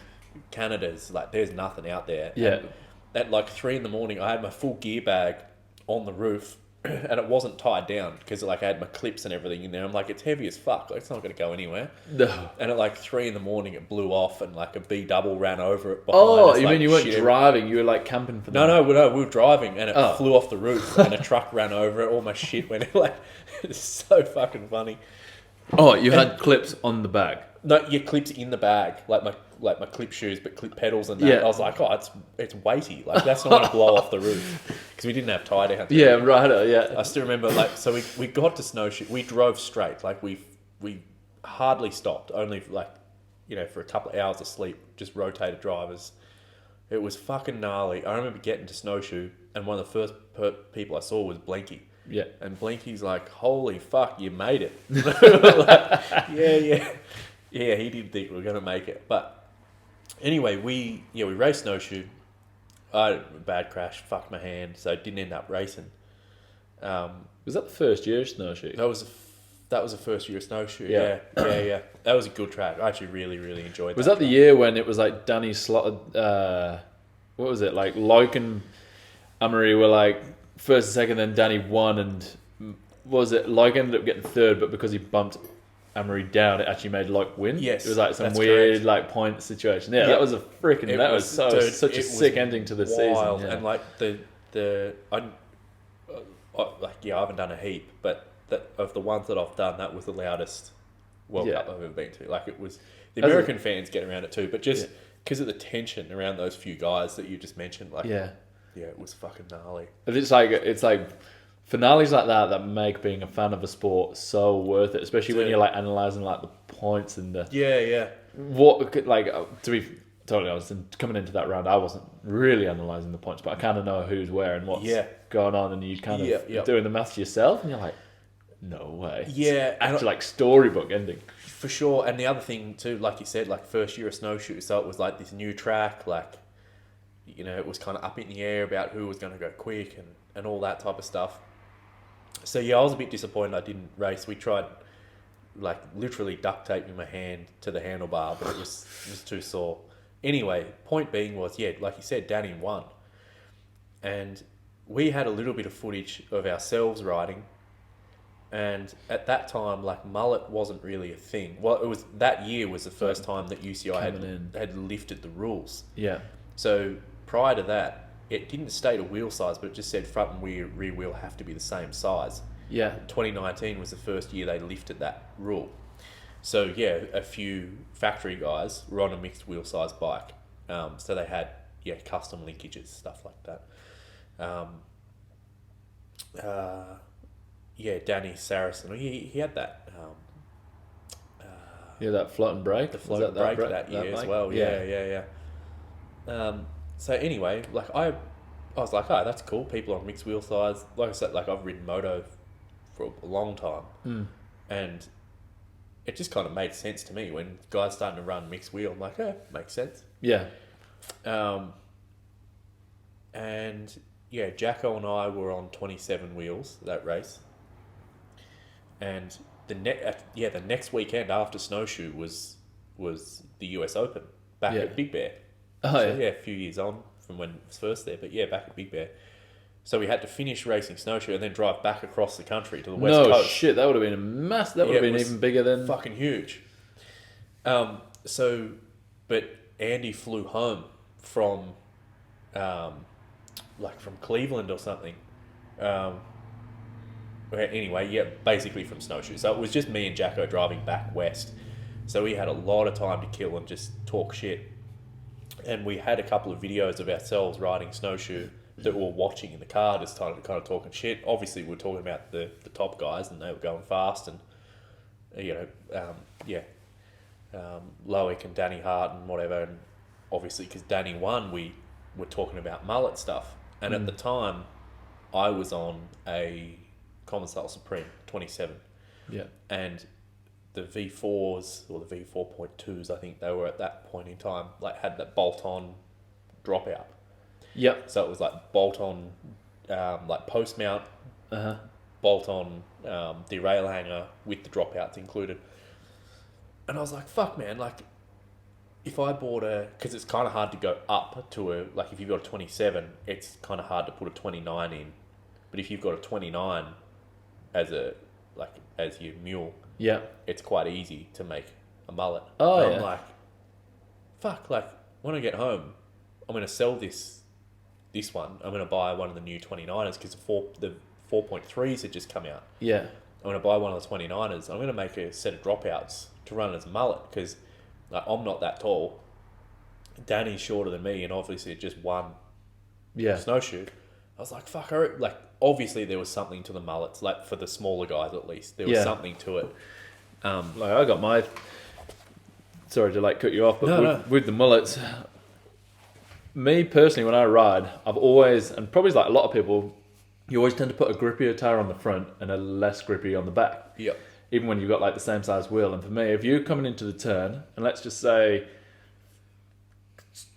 Canada's like there's nothing out there. Yeah. And at like 3 a.m, I had my full gear bag on the roof, and it wasn't tied down because like I had my clips and everything in there. I'm like, it's heavy as fuck. Like, it's not going to go anywhere. No. And at like 3 a.m, it blew off, and like a B double ran over it. Oh, you mean you weren't driving? You were like camping for them? No, we were driving, and it flew off the roof, and a truck ran over it. All my shit went like. It's so fucking funny. Oh, you had clips on the bag? No, your clips in the bag, like my clip shoes, but clip pedals and that. Yeah. I was like, it's weighty. Like, that's not going to blow off the roof because we didn't have tie downs. Yeah, right. Yeah. I still remember, like, so we got to Snowshoe. We drove straight. Like, we hardly stopped. Only like, for a couple of hours of sleep. Just rotated drivers. It was fucking gnarly. I remember getting to Snowshoe, and one of the first people I saw was Blinky. Yeah. And Blinky's like, holy fuck, you made it. Like, yeah, he didn't think we were going to make it. But anyway, we raced Snowshoe. I had a bad crash, fucked my hand, so didn't end up racing. Was that the first year of Snowshoe? That was the first year of Snowshoe, yeah. That was a good track. I actually really, really enjoyed that. Was that the year when it was like Danny slotted, what was it, like Loic and Amory were like first and second, then Danny won, and was it Loic ended up getting third, but because he bumped Amory down, it actually made Loic win. Yes, it was like some that's weird correct. like point situation. Yeah, that was a freaking. That was such a sick ending to the wild. season. Yeah. And like I haven't done a heap, but of the ones that I've done, that was the loudest World Cup I've ever been to. Like it was. The American fans get around it too, but just because of the tension around those few guys that you just mentioned, like it was fucking gnarly. It's like finales like that make being a fan of a sport so worth it, especially when you're like analysing like the points and the what like to be totally honest. And coming into that round, I wasn't really analysing the points, but I kind of know who's where and what's going on, and you kind of doing the maths yourself, and you're like, no way, it's actually like storybook ending for sure. And the other thing too, like you said, like first year of snowshoe, so it was like this new track, like it was kind of up in the air about who was going to go quick and all that type of stuff. So I was a bit disappointed I didn't race. We tried like literally duct taping my hand to the handlebar, but it was too sore. Anyway, point being was, like you said, Danny won. And we had a little bit of footage of ourselves riding. And at that time, like mullet wasn't really a thing. Well, it was that year was the first time that UCI had lifted the rules. Yeah. So prior to that, it didn't state a wheel size, but it just said front and rear wheel have to be the same size. Yeah. 2019 was the first year they lifted that rule. So a few factory guys were on a mixed wheel size bike. So they had custom linkages, stuff like that. Danny Saracen, he had that. That float and brake. The float and brake that year as well. Yeah. So anyway, like I was like, oh, that's cool. People on mixed wheel size. Like I said, like I've ridden moto for a long time, and it just kind of made sense to me when guys starting to run mixed wheel. I'm like, makes sense. Yeah. And Jacko and I were on 27 wheels that race, and the next weekend after snowshoe was the US Open back at Big Bear. A few years on from when it was first there, but back at Big Bear. So we had to finish racing snowshoe and then drive back across the country to the west coast. No shit, that would have been a mess. That would have been even bigger than fucking huge. But Andy flew home from, from Cleveland or something. Basically from snowshoe. So it was just me and Jacko driving back west. So we had a lot of time to kill and just talk shit. And we had a couple of videos of ourselves riding snowshoe that we were watching in the car, just kind of talking shit. Obviously, we were talking about the top guys, and they were going fast, and Loic and Danny Hart and whatever. And obviously, because Danny won, we were talking about mullet stuff. And at the time, I was on a Common Style Supreme 27. Yeah. And the V4s or the V4.2s, I think they were at that point in time, like had that bolt-on dropout. Yep. So it was like bolt-on, like post-mount, bolt-on derail hanger with the dropouts included. And I was like, fuck, man, like if I bought because it's kind of hard to go up to like if you've got a 27, it's kind of hard to put a 29 in. But if you've got a 29 as your mule, it's quite easy to make a mullet. I'm like, fuck, like when I get home, I'm going to sell this one. I'm going to buy one of the new 29ers because the 4.3s had just come out. Yeah. I'm going to buy one of the 29ers. I'm going to make a set of dropouts to run as a mullet because like, I'm not that tall. Danny's shorter than me, and obviously it just won snowshoe. I was like, fuck, obviously there was something to the mullets, like for the smaller guys at least. There was something to it. Like I got my... Sorry to cut you off, but with the mullets... Me personally, when I ride, I've always, and probably like a lot of people, you always tend to put a grippier tire on the front and a less grippy on the back. Yeah. Even when you've got like the same size wheel. And for me, if you're coming into the turn, and let's just say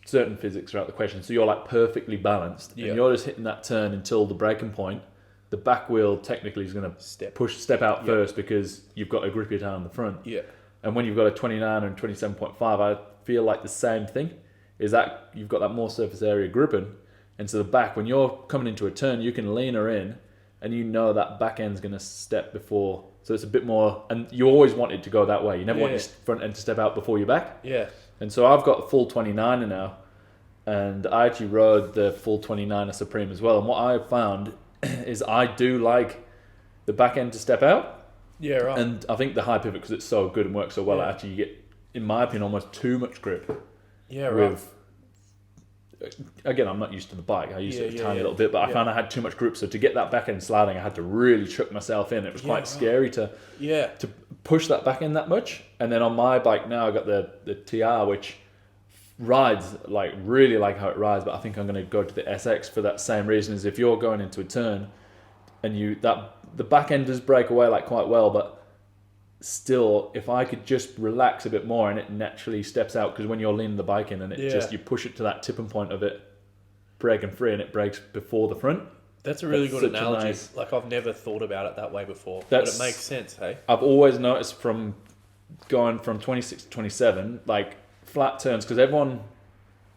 certain physics are out of the question, so you're like perfectly balanced, and you're just hitting that turn until the braking point, the back wheel technically is going to step out first because you've got a grippier tire on the front. Yeah. And when you've got a 29 and 27.5, I feel like the same thing. Is that you've got that more surface area gripping, and so the back, when you're coming into a turn, you can lean her in, and you know that back end's going to step before. So it's a bit more, and you always want it to go that way. You never want Yeah. your front end to step out before your back. Yeah. And so I've got a full 29er now, and I actually rode the full 29er Supreme as well. And what I found is I do like the back end to step out. Yeah, right. And I think the high pivot, because it's so good and works so well, Yeah. actually you get, in my opinion, almost too much grip. Yeah, right. With, again, I'm not used to the bike. I used it a tiny yeah. little bit, but I Yeah. found I had too much grip. So to get that back end sliding, I had to really chuck myself in. It was quite scary to push that back end that much. And then on my bike now, I got the TR, which rides like really like how it rides, but I think I'm going to go to the SX for that same reason. As if you're going into a turn and the back end does break away like quite well, but still, if I could just relax a bit more and it naturally steps out, because when you're leaning the bike in and it just, you push it to that tipping point of it breaking free and it breaks before the front. That's a really good analogy. Nice, like, I've never thought about it that way before, but it makes sense, hey? I've always noticed from going from 26 to 27, like flat turns, because everyone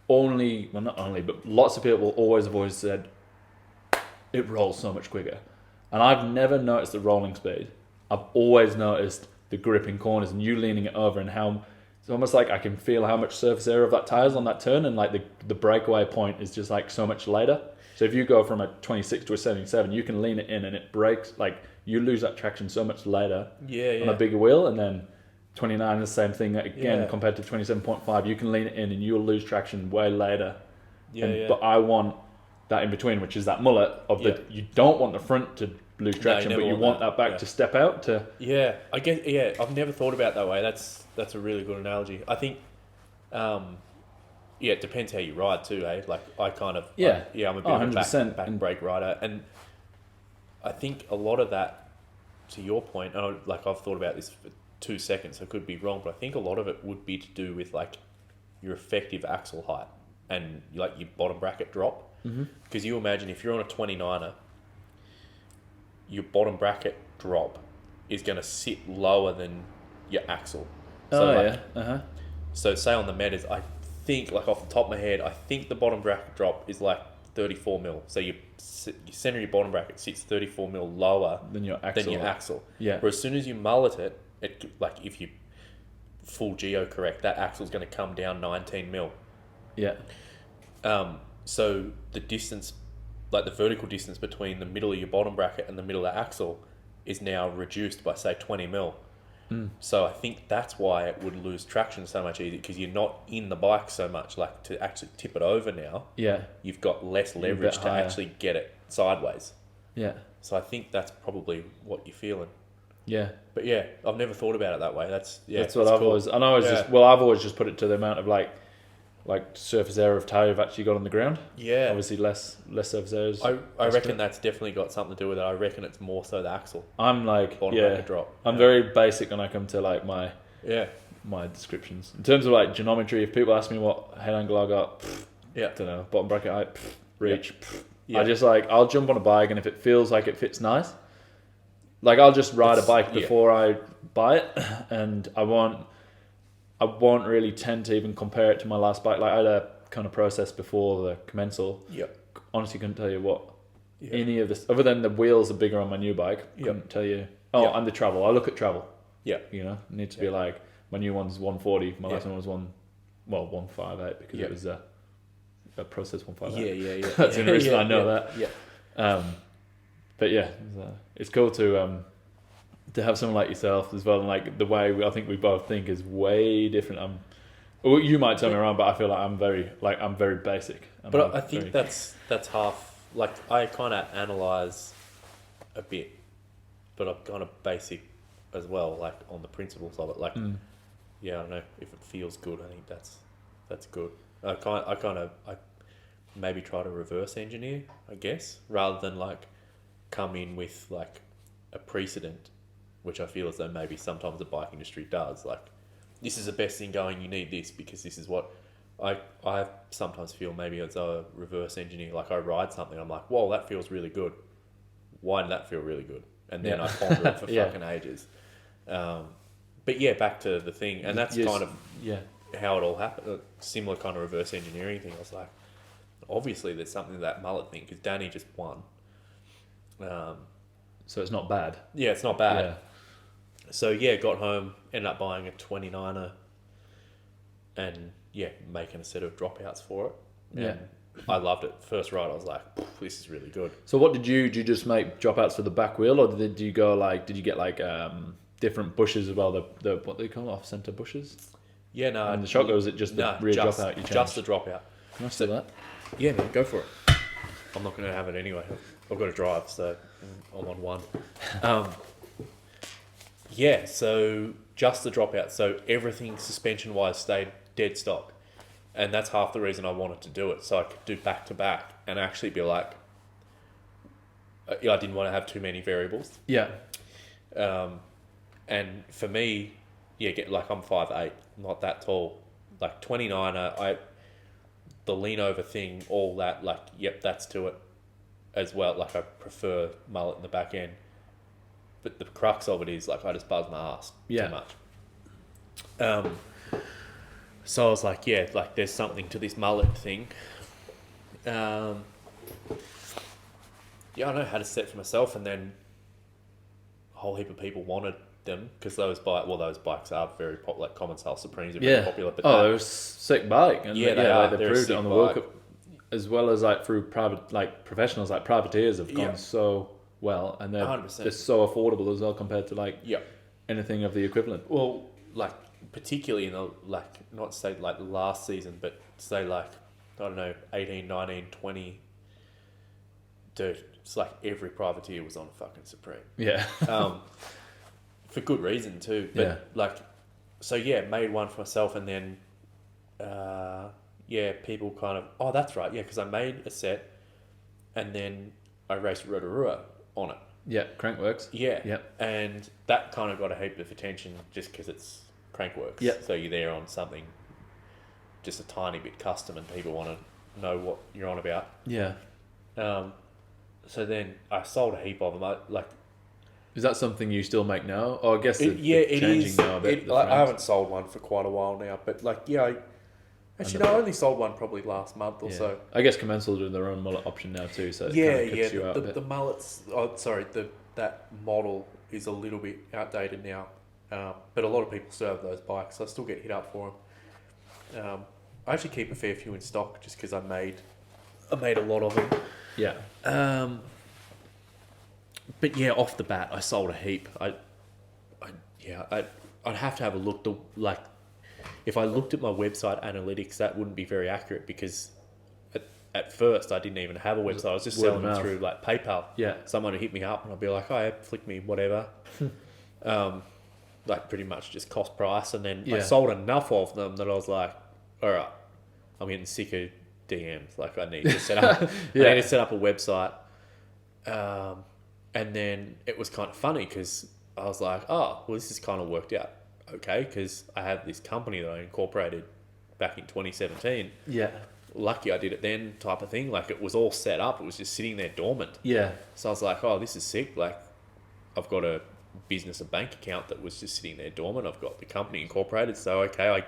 not only, but lots of people always have always said it rolls so much quicker. And I've never noticed the rolling speed. I've always noticed the grip in corners and you leaning it over, and how it's almost like I can feel how much surface area of that tire's on that turn, and like the breakaway point is just like so much later. So if you go from a 26 to a 77, you can lean it in and it breaks, like you lose that traction so much later on a bigger wheel. And then 29 is the same thing again compared to 27.5. You can lean it in and you'll lose traction way later. But I want that in between, which is that mullet of you don't want the front to lose traction, but you want that back to step out to. Yeah, I guess. Yeah, I've never thought about it that way. That's a really good analogy. I think. It depends how you ride too, eh? Like I kind of. I'm a bit of a back brake rider, and I think a lot of that, to your point, and I've thought about this for 2 seconds. I could be wrong, but I think a lot of it would be to do with like your effective axle height and like your bottom bracket drop. Because you imagine if you're on a 29er, your bottom bracket drop is going to sit lower than your axle. So So say on the metas, I think, like off the top of my head, I think the bottom bracket drop is like 34 mil. So your center of your bottom bracket sits 34 mil lower than your axle. Yeah. Whereas as soon as you mullet it, like if you full geo correct, that axle's going to come down 19 mil. Yeah. So the distance, like the vertical distance between the middle of your bottom bracket and the middle of the axle is now reduced by say 20 mil. So I think that's why it would lose traction so much easier, because you're not in the bike so much. Like to actually tip it over now, you've got less leverage to actually get it sideways. Yeah. So I think that's probably what you're feeling. Yeah. But yeah, I've never thought about it that way. That's what I've always. And I was I've always just put it to the amount of like surface area of tire you've actually got on the ground. Yeah. Obviously less surface areas. I reckon that's definitely got something to do with it. I reckon it's more so the axle. I'm like, bottom bracket drop. I'm very basic when I come to like my descriptions. In terms of like geometry, if people ask me what head angle I got, don't know. Bottom bracket height, reach. I just I'll jump on a bike, and if it feels like it fits nice, like I'll just ride a bike before I buy it, and I won't really tend to even compare it to my last bike. Like I had a kind of process before the Commensal. Yep. Honestly, couldn't tell you what any of this, other than the wheels are bigger on my new bike. Couldn't tell you. And the travel. I look at travel. Yeah. You know, it needs to be like my new one's 140. My last one was 158 because it was a process 158. Yeah. That's the only reason I know that. Yeah. But yeah, it's cool to have someone like yourself as well, and like the way I think we both think is way different. You might turn me around, but I feel like I'm very basic. But I think that's half. Like I kind of analyze a bit, but I'm kind of basic as well, like on the principles of it. Like, I don't know if it feels good. I think that's good. I maybe try to reverse engineer, I guess, rather than like come in with like a precedent, which I feel as though maybe sometimes the bike industry does. Like, this is the best thing going, you need this because this is what... I sometimes feel maybe as a reverse engineer, like I ride something, I'm like, whoa, that feels really good. Why did that feel really good? And then I ponder it for fucking ages. But yeah, back to the thing. And that's kind of how it all happened. A similar kind of reverse engineering thing. I was like, obviously there's something to that mullet thing because Danny just won. So it's not bad. Yeah, it's not bad. So yeah, got home, ended up buying a 29er, and yeah, making a set of dropouts for it. And Yeah. I loved it. First ride, I was like, this is really good. So what did you just make dropouts for the back wheel, or did you go like, did you get like different bushes as well? The what do they call off center bushes? Yeah, no. And the shock, or was it just the rear dropout you changed? Just the dropout. Can I see that? Yeah, man, go for it. I'm not going to have it anyway. I've got to drive, so I'm on one. Yeah, so just the dropout. So everything suspension-wise stayed dead stock. And that's half the reason I wanted to do it. So I could do back-to-back and actually be like... I didn't want to have too many variables. Yeah. And for me, yeah, I'm 5'8", not that tall. Like 29er, the lean over thing, all that, like, yep, that's to it as well. Like, I prefer mullet in the back end. But the crux of it is, like, I just buzz my ass too much. So I was like, yeah, like, there's something to this mullet thing. Yeah, I know how to set for myself, and then a whole heap of people wanted them because those bikes are very popular. Like Common Style Supremes are very popular. But they're a sick bike, and yeah, they proved it on the World Cup, as well as like through private, like professionals, like privateers have gone so well, and they're 100%. so affordable as well compared to like anything of the equivalent. Well, like particularly in the not say like last season, but say like I don't know 18, 19, 20. Dude, it's like every privateer was on a fucking Supreme. Yeah. For good reason too. But made one for myself, and then people kind of that's right, because I made a set, and then I raced Rotorua on it. Yeah, Crankworks. Yeah. And that kind of got a heap of attention just because it's Crankworks. Yeah. So you're there on something just a tiny bit custom, and people want to know what you're on about. Yeah. So then I sold a heap of them. Is that something you still make now? Oh, I guess it is. Now a bit, I haven't sold one for quite a while now, but I only sold one probably last month or so. I guess Commensal do their own mullet option now too, so it cuts you out a bit. The mullets. That model is a little bit outdated now, but a lot of people still have those bikes. So I still get hit up for them. I actually keep a fair few in stock just because I made a lot of them. Yeah. But yeah, off the bat, I sold a heap. I'd have to have a look. If I looked at my website analytics, that wouldn't be very accurate because at first I didn't even have a website. I was just selling them through like PayPal. Yeah. Someone would hit me up and I'd be like, "Oh, flick me whatever." Pretty much just cost price, and then I sold enough of them that I was like, "All right, I'm getting sick of DMs. Like I need to set up. I need to set up a website." And then it was kind of funny because I was like, oh, well, this has kind of worked out okay because I had this company that I incorporated back in 2017. Yeah. Lucky I did it then type of thing. Like it was all set up. It was just sitting there dormant. Yeah. So I was like, oh, this is sick. Like I've got a bank account that was just sitting there dormant. I've got the company incorporated. So, okay.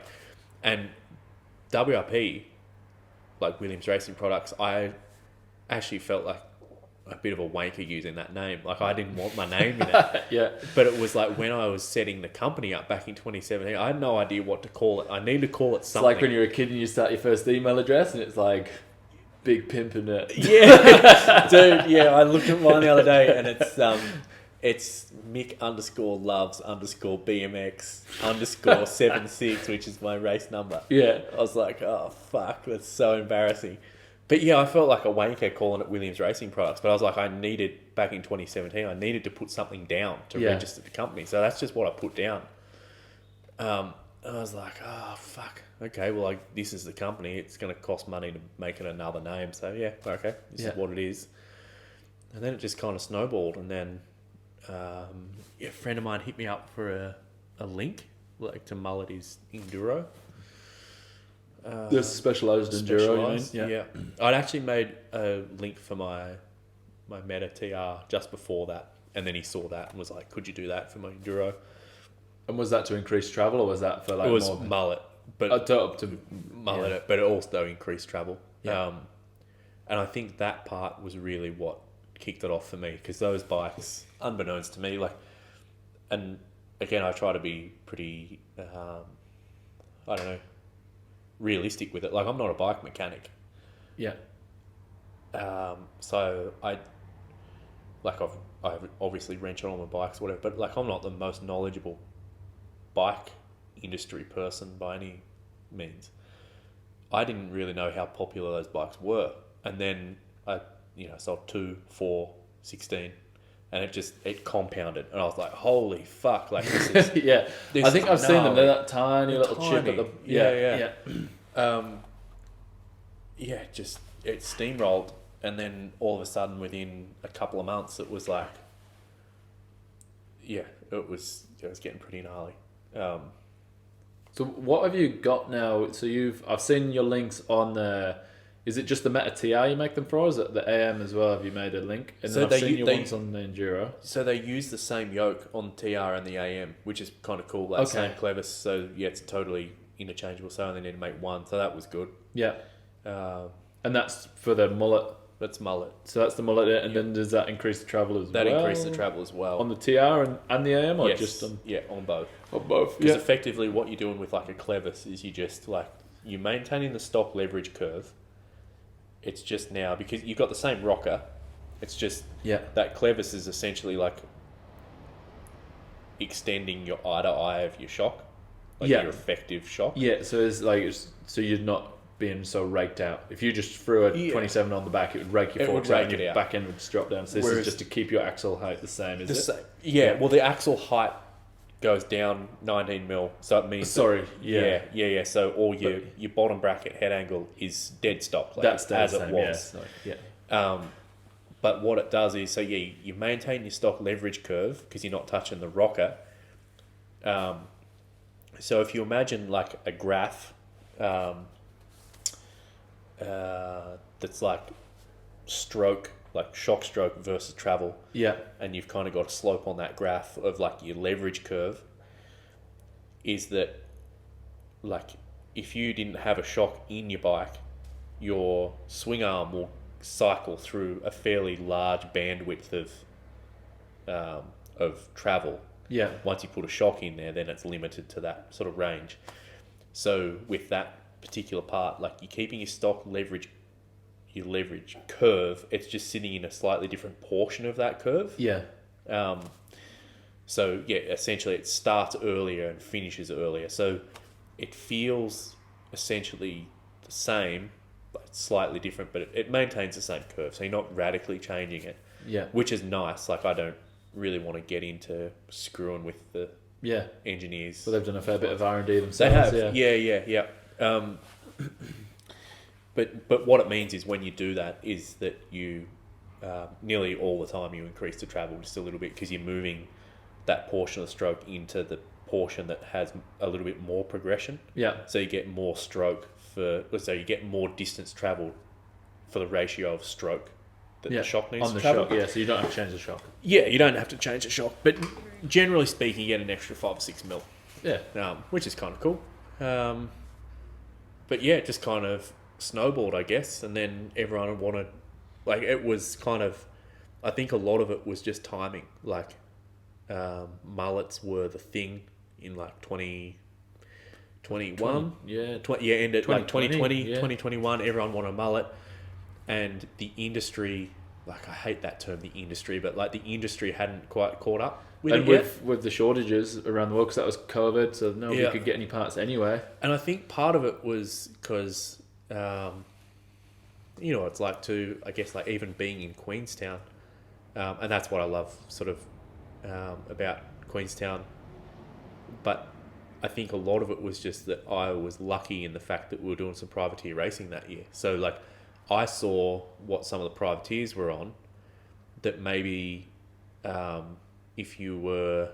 And WRP, like Williams Racing Products, I actually felt like a bit of a wanker using that name. Like I didn't want my name in it. Yeah. But it was like when I was setting the company up back in 2017, I had no idea what to call it. I needed to call it something. It's like when you're a kid and you start your first email address and it's like Big Pimpin' It. Yeah. Dude, yeah, I looked at mine the other day and it's Mick_loves_BMX_76, which is my race number. Yeah. I was like, oh fuck, that's so embarrassing. But yeah, I felt like a wanker calling it Williams Racing Products. But I was like, back in 2017, I needed to put something down to register the company. So that's just what I put down. And I was like, oh, fuck. Okay, well, this is the company. It's going to cost money to make it another name. So yeah, okay, this is what it is. And then it just kind of snowballed. And then a friend of mine hit me up for a link, like to mullet his enduro. The specialised enduro, you mean? Yeah. I'd actually made a link for my Meta TR just before that, and then he saw that and was like, "Could you do that for my enduro?" And was that to increase travel, or was that for like? It was more mullet, but up to mullet it, but it also increased travel. Yeah. And I think that part was really what kicked it off for me because those bikes, unbeknownst to me, and again, I try to be pretty, I don't know, realistic with it. Like, I'm not a bike mechanic. Yeah. So I've obviously wrenched on all my bikes, whatever, but like, I'm not the most knowledgeable bike industry person by any means. I didn't really know how popular those bikes were. And then I, sold 2, 4, 16, and it compounded. And I was like, holy fuck, like this is... Yeah. I think I've seen them. They're that tiny little chip at the... Yeah. It steamrolled. And then all of a sudden, within a couple of months, it was like... Yeah, it was getting pretty gnarly. So what have you got now? So I've seen your links on the... Is it just the Meta TR you make them for, or is it the AM as well? Have you made a link? And then I've seen your ones on the Enduro. So they use the same yoke on TR and the AM, which is kind of cool. Like same clevis. So yeah, it's totally interchangeable. So I only need to make one. So that was good. Yeah. And that's for the mullet. That's mullet. So that's the mullet, and then does that increase the travel as well? That increases the travel as well. On the TR and the AM, or just on... Yeah, on both. On both, Because effectively what you're doing with like a clevis is you're maintaining the stock leverage curve. It's just now, because you've got the same rocker, it's just that clevis is essentially like extending your eye to eye of your shock, your effective shock. Yeah, so so you're not being so raked out. If you just threw a 27 on the back, it would rake your forks out and your back end would just drop down. So this is just to keep your axle height the same, is it? Yeah, well, the axle height goes down 19 mil, so it means... Sorry, So all your bottom bracket head angle is dead stop, that's as it was. But what it does is, you maintain your stock leverage curve because you're not touching the rocker. So if you imagine like a graph that's like shock stroke versus travel. Yeah. And you've kind of got a slope on that graph of like your leverage curve, is that like if you didn't have a shock in your bike, your swing arm will cycle through a fairly large bandwidth of travel. Yeah. Once you put a shock in there, then it's limited to that sort of range. So with that particular part, like you're keeping your stock leverage, your leverage curve, it's just sitting in a slightly different portion of that curve. Yeah. So yeah, essentially it starts earlier and finishes earlier. So it feels essentially the same, but slightly different, but it maintains the same curve. So you're not radically changing it. Yeah. Which is nice. Like, I don't really want to get into screwing with the engineers. Well, they've done a fair bit of R&D themselves. They have. Yeah. But what it means is when you do that is that you nearly all the time you increase the travel just a little bit because you're moving that portion of the stroke into the portion that has a little bit more progression. Yeah. So you get more stroke so you get more distance travelled for the ratio of stroke that the shock needs to travel. Shock, so you don't have to change the shock. Yeah, you don't have to change the shock, but generally speaking, you get an extra 5 or 6 mil. Yeah. Which is kind of cool. But yeah, it just kind of snowballed, I guess, and then everyone wanted, like, it was kind of, I think a lot of it was just timing. Like, mullets were the thing in like 2021. Ended like 2020, 2021. Everyone wanted a mullet, and the industry, like, I hate that term, the industry, but like the industry hadn't quite caught up with it yet. With the shortages around the world, because that was COVID, so nobody could get any parts anyway. And I think part of it was because, it's like to, I guess, like even being in Queenstown, and that's what I love sort of about Queenstown. But I think a lot of it was just that I was lucky in the fact that we were doing some privateer racing that year. So like I saw what some of the privateers were on, that maybe if you were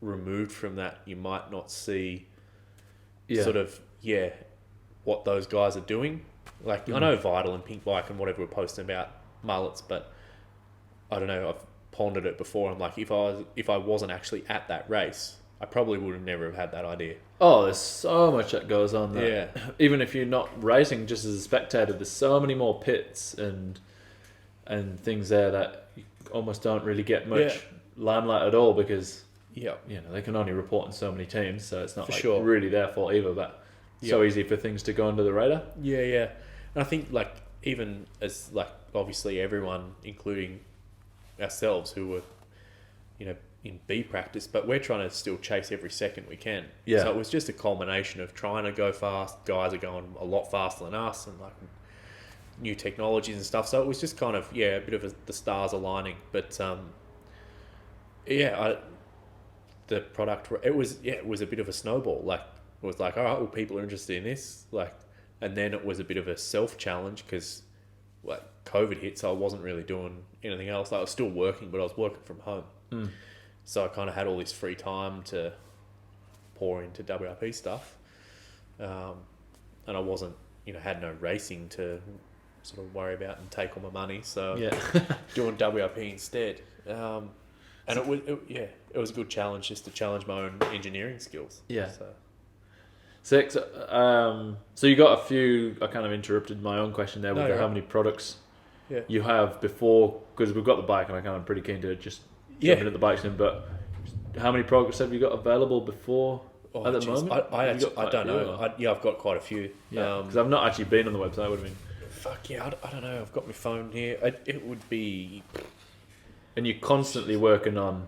removed from that, you might not see what those guys are doing. Like, I know Vital and Pink Bike and whatever were posting about mullets, but I don't know, I've pondered it before. I'm like, if I wasn't actually at that race, I probably would have never have had that idea. Oh, there's so much that goes on there. Yeah. Even if you're not racing, just as a spectator, there's so many more pits and things there that you almost don't really get much limelight at all, because Yeah. they can only report on so many teams, so it's not really their fault either. But so easy for things to go under the radar. Yeah, yeah. And I think like even as like obviously everyone, including ourselves, who were, in B practice, but we're trying to still chase every second we can. Yeah. So it was just a culmination of trying to go fast. Guys are going a lot faster than us, and like new technologies and stuff. So it was just kind of a bit of the stars aligning. But the product it was a bit of a snowball. Like it was like, all right, well, people are interested in this. Like, and then it was a bit of a self challenge because like COVID hit, so I wasn't really doing anything else. Like, I was still working, but I was working from home. Mm. So I kind of had all this free time to pour into WRP stuff. And I wasn't, had no racing to sort of worry about and take all my money. So doing WRP instead. And it was a good challenge just to challenge my own engineering skills. Yeah. So you got a few, I kind of interrupted my own question there with how many products you have before, because we've got the bike and I'm kind of pretty keen to just jump into the bikes in, but how many products have you got available before at the moment? I don't know. I've got quite a few. Yeah, because I've not actually been on the website. Would have been. Fuck yeah, I don't know. I've got my phone here. It would be. And you're constantly working on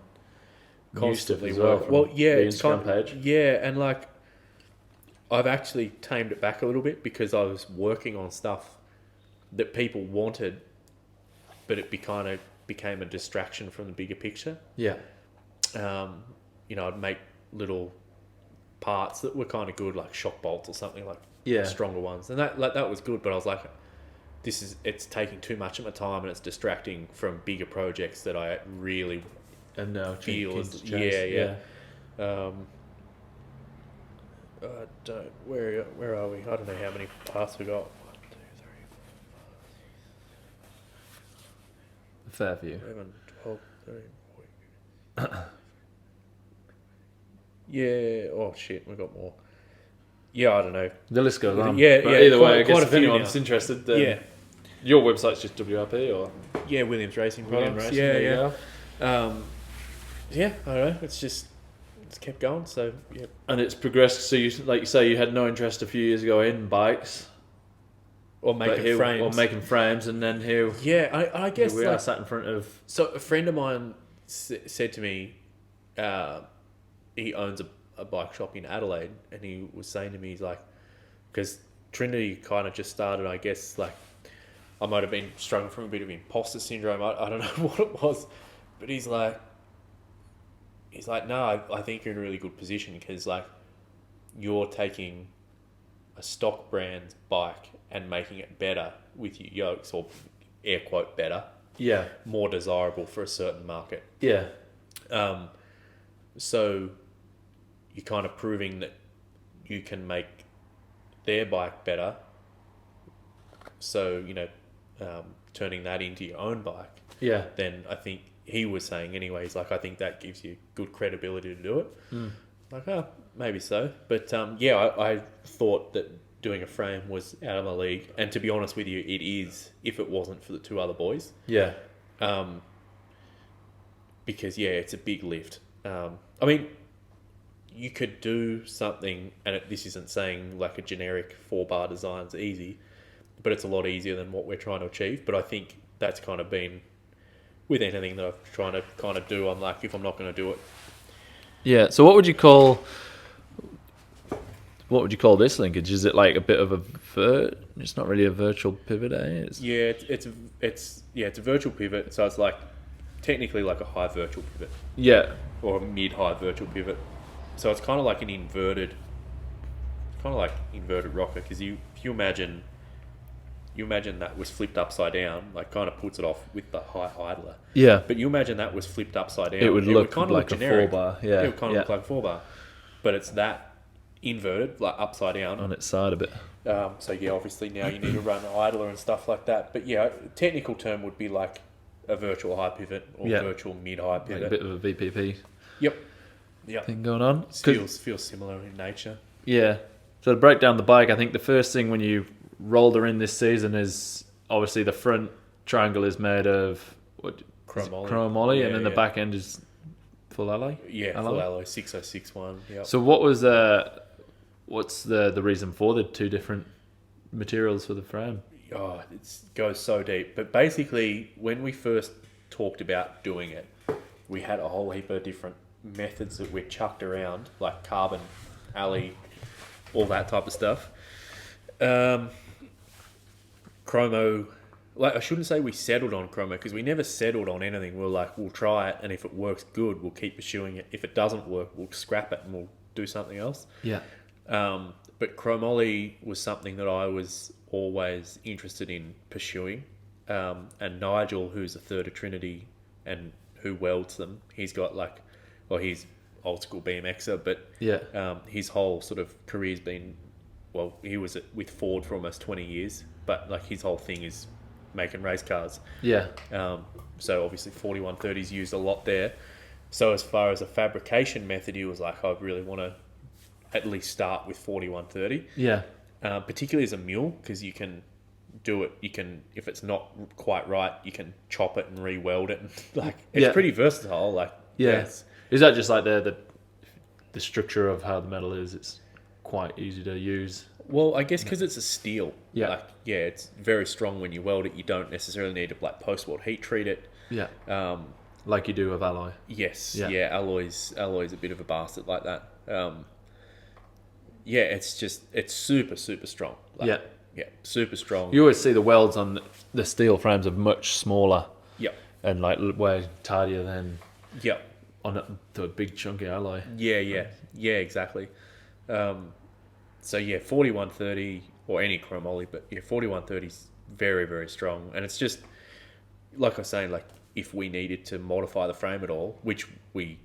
new stuff as well. Well, yeah, the Instagram page. Yeah, and like I've actually tamed it back a little bit because I was working on stuff that people wanted, but it became a distraction from the bigger picture. Yeah. I'd make little parts that were kind of good, like shock bolts or something, like stronger ones, and that was good. But I was like, it's taking too much of my time and it's distracting from bigger projects that I really feel as where are we? I don't know how many parts we got. 1, 2, 3, 4, 5, 6, Fair few. 11, 12, 13, 14. Yeah. Oh shit, we got more. Yeah, I don't know. The list goes on. Yeah, but either way, I quite guess a if few anyone's interested, then your website's just WRP or Williams Racing Products. Racing, I don't know. It's kept going. So yeah. And it's progressed. So you, like you say, you had no interest a few years ago in bikes or making frames, and then here. Yeah, I guess we are sat in front of. So a friend of mine said to me, he owns a bike shop in Adelaide, and he was saying to me, he's like, because Trinity kind of just started, I guess, like, I might have been struggling from a bit of imposter syndrome. I don't know what it was, but he's like, no, I think you're in a really good position because, like, you're taking a stock brand bike and making it better with your yokes, or air quote better. Yeah. More desirable for a certain market. Yeah. So you're kind of proving that you can make their bike better. So, turning that into your own bike. Yeah. Then I think he was saying anyways, like, I think that gives you good credibility to do it. Mm. Like, maybe so. But, I thought that doing a frame was out of my league. And to be honest with you, it is, if it wasn't for the two other boys. Yeah. Because, it's a big lift. I mean, you could do something, and this isn't saying like a generic 4-bar design's easy, but it's a lot easier than what we're trying to achieve. But I think that's kind of been with anything that I'm trying to kind of do. I'm like, if I'm not going to do it. Yeah. So what would you call this linkage? Is it like a bit of a it's not really a virtual pivot, eh? It's a virtual pivot. So it's like technically like a high virtual pivot. Yeah. Or a mid-high virtual pivot. So it's kind of like inverted rocker, because if you imagine that was flipped upside down, like kind of puts it off with the high idler. Yeah. But you imagine that was flipped upside down. It would look kind of like look a generic. 4-bar. Yeah. It would kind of look like a 4-bar. But it's that inverted, like upside down. On its side a bit. So obviously now you need to run an idler and stuff like that. But technical term would be like a virtual high pivot or virtual mid-high pivot. Like a bit of a VPP. Yep. Thing going on. Feels similar in nature. Yeah. So to break down the bike, I think the first thing when you rolled her in this season is obviously the front triangle is made of chromoly, and then the back end is full alloy. Yeah, full alloy 6061. Yeah. So what's the reason for the two different materials for the frame? Oh, it goes so deep. But basically, when we first talked about doing it, we had a whole heap of different methods that we chucked around, like carbon, alley, all that type of stuff. Chromo, like I shouldn't say we settled on chromo because we never settled on anything. We were like, we'll try it, and if it works good, we'll keep pursuing it. If it doesn't work, we'll scrap it and we'll do something else. Yeah. But chromoly was something that I was always interested in pursuing. And Nigel, who's a third of Trinity and who welds them, he's got he's old school BMXer, but his whole sort of career's been, he was with Ford for almost 20 years, but like his whole thing is making race cars. Yeah. So obviously 4130's used a lot there. So as far as a fabrication method, he was like, I really want to at least start with 4130. Yeah. Particularly as a mule, because you can do it. You can, if it's not quite right, you can chop it and re-weld it. And it's pretty versatile. Is that just like the structure of how the metal is? It's quite easy to use. Well, I guess because it's a steel. Yeah. It's very strong when you weld it. You don't necessarily need to post-weld heat treat it. Yeah. Like you do with alloy. Yes. Yeah. Alloy's a bit of a bastard like that. It's super, super strong. Yeah, super strong. You always see the welds on the steel frames are much smaller. Yep. And way tidier than on the big chunky alloy. Yeah, exactly. 4130 or any chromoly, but 4130 is very, very strong. And it's just, like I was saying, if we needed to modify the frame at all, which we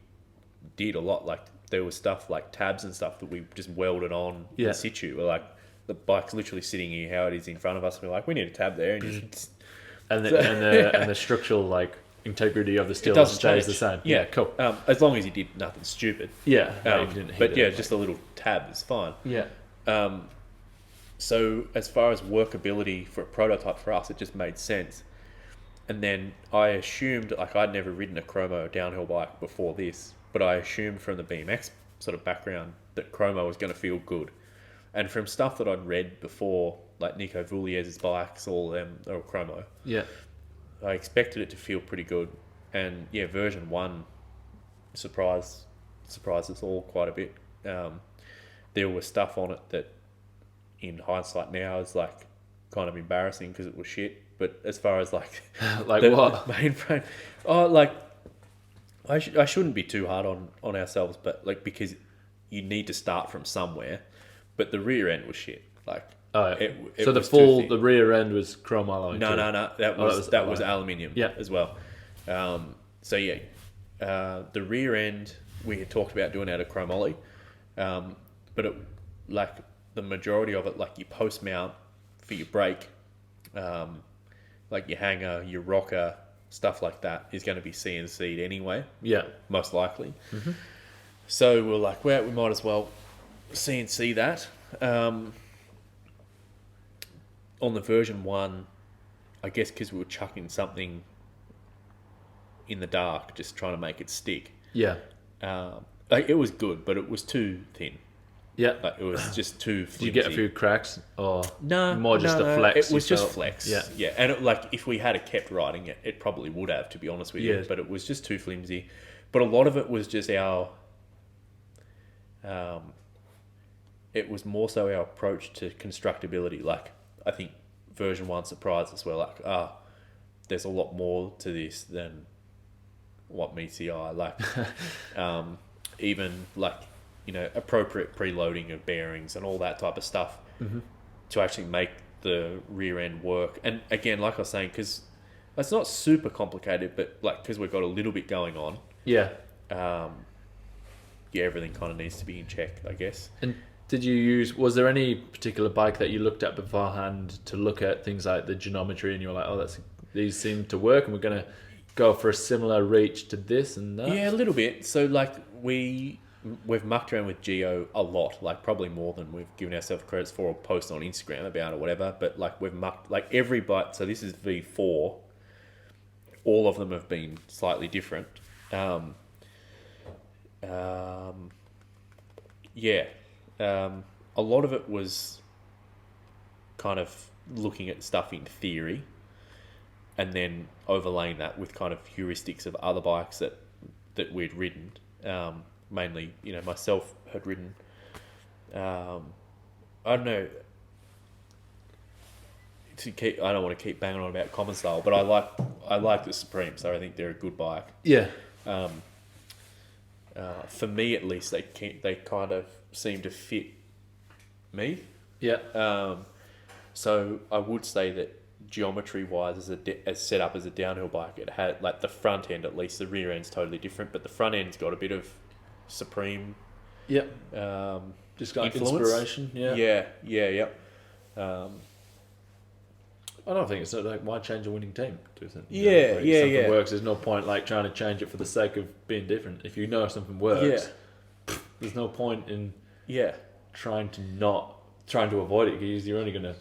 did a lot, there was stuff like tabs and stuff that we just welded on in situ. We're like, the bike's literally sitting here how it is in front of us. And we're like, we need a tab there. And the structural integrity of the steel stays the same. Yeah, cool. As long as you did nothing stupid. Yeah. Just a little tab is fine. Yeah. So as far as workability for a prototype for us, it just made sense. And then I assumed, I'd never ridden a chromo downhill bike before this, but I assumed from the BMX sort of background that chromo was going to feel good. And from stuff that I'd read before, like Nico Vuliez's bikes, all of them are chromo. Yeah. I expected it to feel pretty good. And version 1 surprised us all quite a bit. There was stuff on it that in hindsight now is kind of embarrassing because it was shit. But as far as what? The main frame, I shouldn't be too hard on ourselves, but because you need to start from somewhere. But the rear end was shit. The rear end was chrome alloy. No. That was aluminium. As well. The rear end we had talked about doing out of chromoly, but it, the majority of it, your post mount for your brake, your hanger, your rocker, stuff like that is going to be CNC'd anyway. Yeah. Most likely. Mm-hmm. So we're like, we might as well CNC that. On the version 1, I guess because we were chucking something in the dark, just trying to make it stick. Yeah. It was good, but it was too thin. Yeah. It was just too flimsy. Did you get a few cracks? Or no, more just a flex? It was just flex. Yeah. Yeah. And if we had kept riding it, it probably would have, to be honest with you. But it was just too flimsy. But a lot of it was just our... it was more so our approach to constructability. I think version 1 surprised us. We're there's a lot more to this than what meets the eye. Even appropriate preloading of bearings and all that type of stuff to actually make the rear end work. And again, like I was saying, because it's not super complicated, but because we've got a little bit going on. Yeah. Everything kind of needs to be in check, I guess. And was there any particular bike that you looked at beforehand to look at things like the geometry and you were like, these seem to work and we're going to go for a similar reach to this and that? Yeah, a little bit. So we've mucked around with Geo a lot, probably more than we've given ourselves credits for or post on Instagram about or whatever. But we've mucked, every bike. So this is V4. All of them have been slightly different. Yeah. A lot of it was kind of looking at stuff in theory and then overlaying that with kind of heuristics of other bikes that we'd ridden. Mainly, myself had ridden, I don't know, I don't want to keep banging on about Common Style, but I like the Supreme, so I think they're a good bike. Yeah. For me at least, they kind of seem to fit me. Yeah. So I would say that geometry wise, as set up as a downhill bike, it had like the front end, at least the rear end's totally different, but the front end's got a bit of Supreme. Yeah. Just got influence. Inspiration. Yeah. Yeah. I don't think it's like, why change a winning team? Do you think? Yeah, like, yeah, something yeah. works. There's no point like trying to change it for the sake of being different. If you know something works, there's no point in trying to avoid it because you're only going to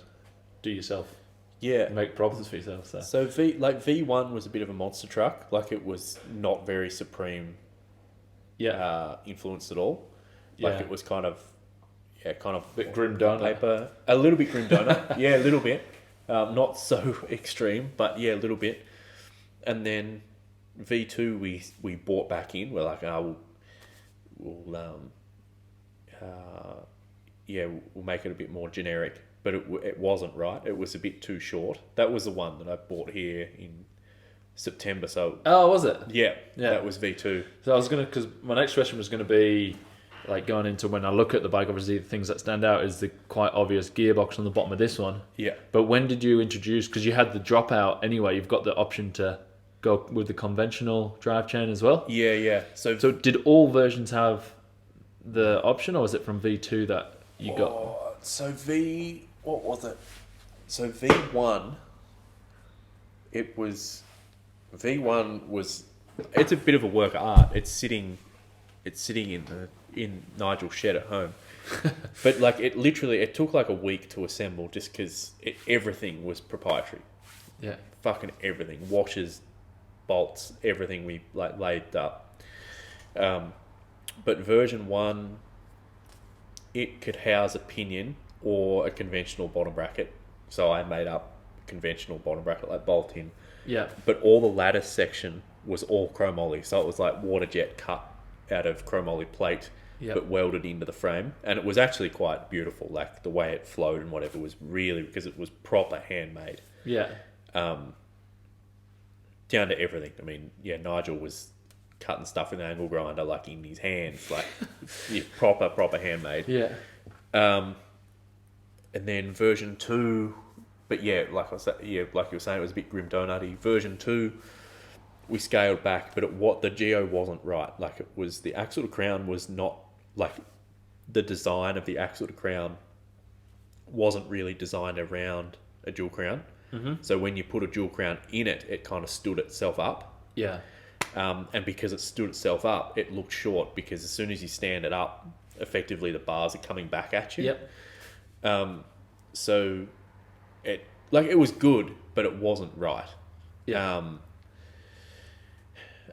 do yourself. Yeah. Make problems for yourself. So V1 was a bit of a monster truck. Like it was not very Supreme. Influenced at all. Like it was kind of a bit grim donut. Paper, a little bit grim donut. Yeah, a little bit. Not so extreme, but yeah, a little bit. And then V2 we bought back in. We're like, we'll make it a bit more generic. But it wasn't right. It was a bit too short. That was the one that I bought here in September. So was it? Yeah. That was V2. So I was because my next question was gonna be like going into when I look at the bike. Obviously, the things that stand out is the quite obvious gearbox on the bottom of this one. Yeah. But when did you introduce? Because you had the dropout anyway. You've got the option to go with the conventional drive chain as well. Yeah. So did all versions have the option, or was it from V2 that you got? So what was it? So V1, it's a bit of a work of art. It's sitting in Nigel's shed at home. But like it took like a week to assemble just because everything was proprietary. Yeah. Fucking everything. Washers, bolts, everything we like laid up. But version 1, it could house a pinion or a conventional bottom bracket. So I made up a conventional bottom bracket, like bolt in. Yeah. But all the lattice section was all chromoly. So it was like water jet cut out of chromoly plate, but welded into the frame. And it was actually quite beautiful. Like the way it flowed and whatever was really, because it was proper handmade. Yeah. Down to everything. I mean, Nigel was cutting stuff with an angle grinder, like in his hands, like proper handmade. Yeah. And then version 2, but like you were saying, it was a bit grim donutty. Version 2, we scaled back, but the geo wasn't right. Like it was, the axle to crown was not, like the design of the axle to crown wasn't really designed around a dual crown. Mm-hmm. So when you put a dual crown in it, it kind of stood itself up. Yeah. And because it stood itself up, it looked short because as soon as you stand it up, effectively the bars are coming back at you. Yep. So it was good, but it wasn't right. Yeah.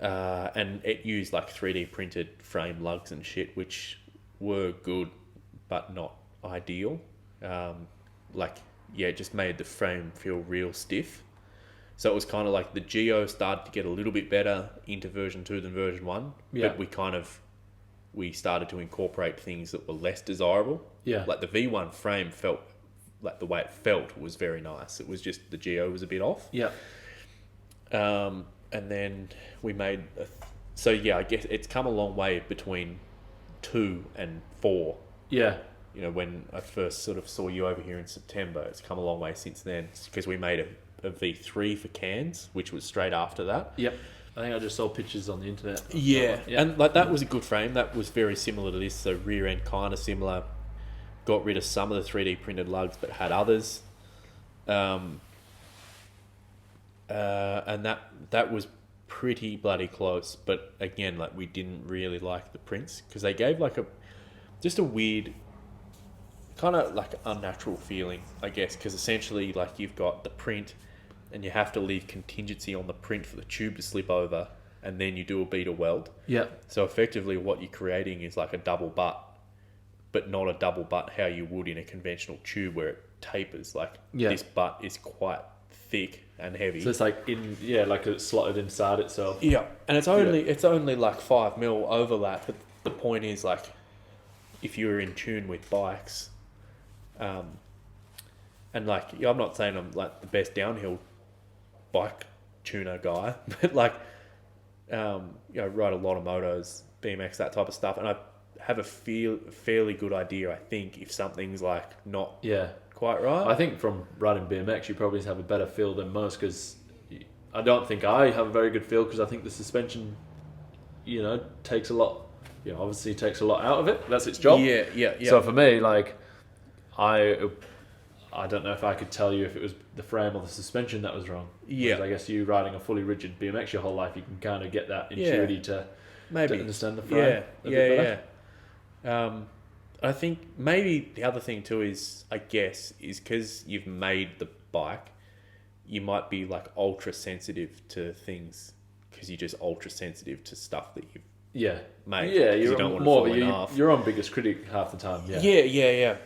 And it used like 3D printed frame lugs and shit, which were good, but not ideal. It just made the frame feel real stiff. So it was kind of like the geo started to get a little bit better into version 2 than version 1. Yeah. But we started to incorporate things that were less desirable. Yeah. Like the V1 frame felt, like the way it felt was very nice. It was just the geo was a bit off. Yeah. And then we made... I guess it's come a long way between 2 and 4. Yeah. When I first sort of saw you over here in September, it's come a long way since then because we made a V3 for cans, which was straight after that. Yep. I think I just saw pictures on the internet. Yeah. And like that was a good frame. That was very similar to this. So rear end kind of similar. Got rid of some of the 3D printed lugs, but had others. And that was pretty bloody close. But again, like we didn't really like the prints because they gave like just a weird, kind of like unnatural feeling, I guess, because essentially like you've got the print and you have to leave contingency on the print for the tube to slip over. and then you do a beater weld. Yeah. So effectively what you're creating is like a double butt, but not a double butt how you would in a conventional tube where it tapers. Like this butt is quite thick and heavy. So it's like like it's slotted inside itself. Yeah. And it's only like 5 mil overlap, but the point is like if you're in tune with bikes, and like I'm not saying I'm like the best downhill bike tuner guy, but like ride a lot of motos, BMX, that type of stuff, and I have a fairly good idea, I think, if something's like not quite right. I think from riding BMX, you probably have a better feel than most, because I don't think I have a very good feel, because I think the suspension, takes a lot. Obviously takes a lot out of it. That's its job. Yeah. So for me, like, I don't know if I could tell you if it was the frame or the suspension that was wrong. Yeah. Because I guess you riding a fully rigid BMX your whole life, you can kind of get that intuitivity to understand the frame. Yeah. I think maybe the other thing too is because you've made the bike, you might be like ultra sensitive to things because you're just ultra sensitive to stuff that you've made. Yeah, you don't want more. You're on biggest critic half the time. Yeah.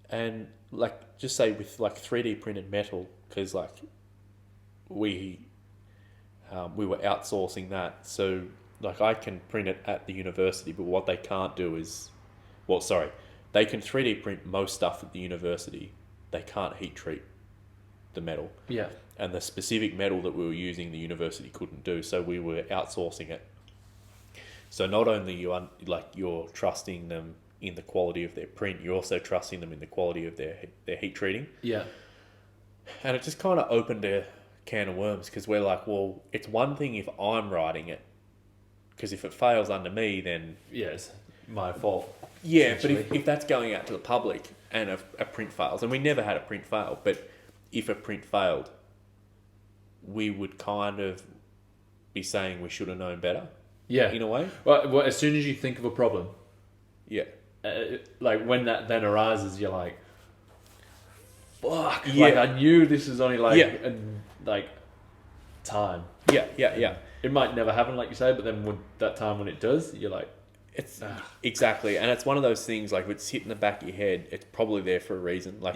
And like just say with like 3D printed metal, because like we were outsourcing that, so like I can print it at the university, but what they can't do is, they can 3D print most stuff at the university. They can't heat treat the metal. Yeah. And the specific metal that we were using, the university couldn't do, so we were outsourcing it. So not only you're trusting them in the quality of their print, you're also trusting them in the quality of their heat treating. Yeah. And it just kind of opened a can of worms, because we're like, well, it's one thing if I'm writing it, because if it fails under me, then it's my fault. Yeah, but if that's going out to the public and a print fails, and we never had a print fail, but if a print failed, we would kind of be saying we should have known better. Yeah, in a way. Well, as soon as you think of a problem, like when that then arises, you're like, fuck. Yeah. Like I knew this was only time. Yeah. It might never happen, like you say, but then that time when it does, you're like, it's exactly. And it's one of those things, like, if it's hit in the back of your head, it's probably there for a reason. Like,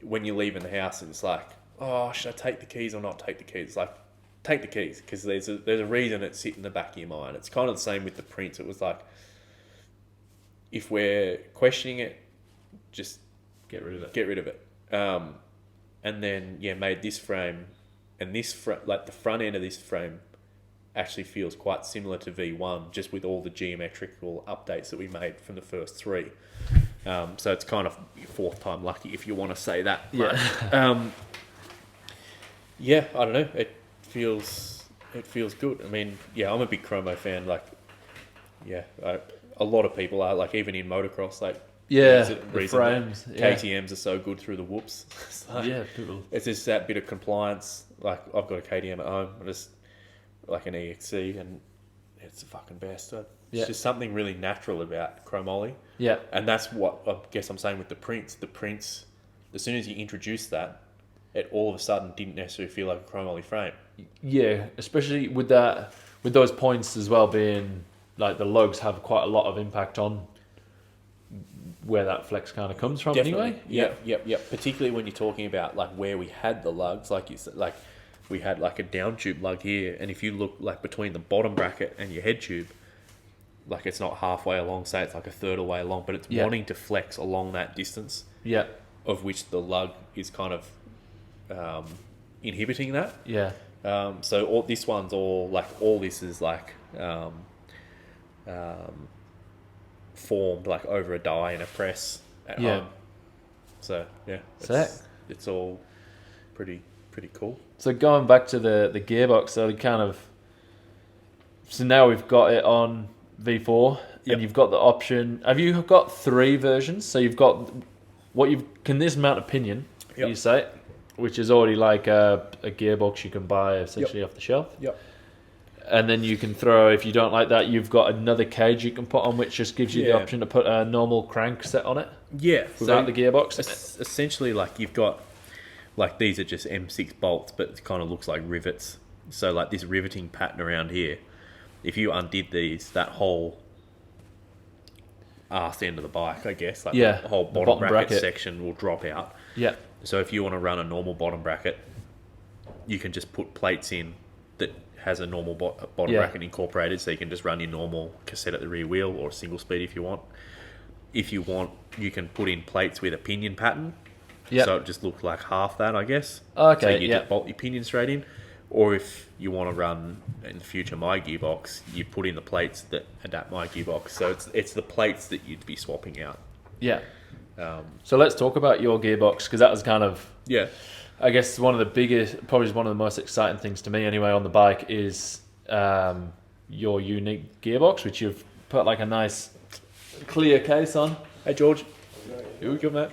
when you're leaving the house, and it's like, oh, should I take the keys or not take the keys? It's like, take the keys, because there's a reason it's sitting in the back of your mind. It's kind of the same with the prints. It was like, if we're questioning it, just get rid of it. And then made this frame, and this like the front end of this frame actually feels quite similar to V1, just with all the geometrical updates that we made from the first 3. So it's kind of your 4th time lucky, if you want to say that. Yeah. I don't know. It feels good. I mean, I'm a big chromo fan. Like, a lot of people are, like, even in motocross, like, the frames. KTMs are so good through the whoops. People. It's just that bit of compliance. Like, I've got a KTM at home, I just like an EXC, and it's the fucking best. It's just something really natural about chromoly. Yeah. And that's what I guess I'm saying with the prints. The prints, as soon as you introduce that, it all of a sudden didn't necessarily feel like a chromoly frame. Yeah, especially with those points as well being, like, the lugs have quite a lot of impact on where that flex kind of comes from. Definitely. Anyway. Yep. Particularly when you're talking about, like, where we had the lugs, like you said, like, we had like a down tube lug here, and if you look like between the bottom bracket and your head tube, like, it's not halfway along, say it's like a third of the way along, but it's wanting to flex along that distance. Yeah. Of which the lug is kind of inhibiting that. Yeah. So all this is like formed like over a die in a press at home. So it's all pretty cool. So going back to the gearbox, so now we've got it on V4, and you've got the option. Have you got 3 versions? So you've got this mount a pinion, you say, which is already like a gearbox you can buy essentially off the shelf. Yep. And then you can throw, if you don't like that, you've got another cage you can put on, which just gives you the option to put a normal crank set on it. Yeah. Without the gearbox. Essentially, like, you've got, like, these are just M6 bolts, but it kind of looks like rivets. So like this riveting pattern around here, if you undid these, that whole arse end of the bike, I guess, like the whole bottom bracket section will drop out. Yeah. So if you want to run a normal bottom bracket, you can just put plates in that has a normal bottom bracket incorporated, so you can just run your normal cassette at the rear wheel or single speed if you want. If you want, you can put in plates with a pinion pattern. Yeah. So it just looks like half that, I guess. Okay. So you just bolt your pinion straight in. Or if you want to run in the future my gearbox, you put in the plates that adapt my gearbox. So it's the plates that you'd be swapping out. Yeah. So let's talk about your gearbox, because that was kind of, I guess, one of the biggest, probably one of the most exciting things to me anyway on the bike is your unique gearbox, which you've put like a nice clear case on. Hey George, here we go, mate.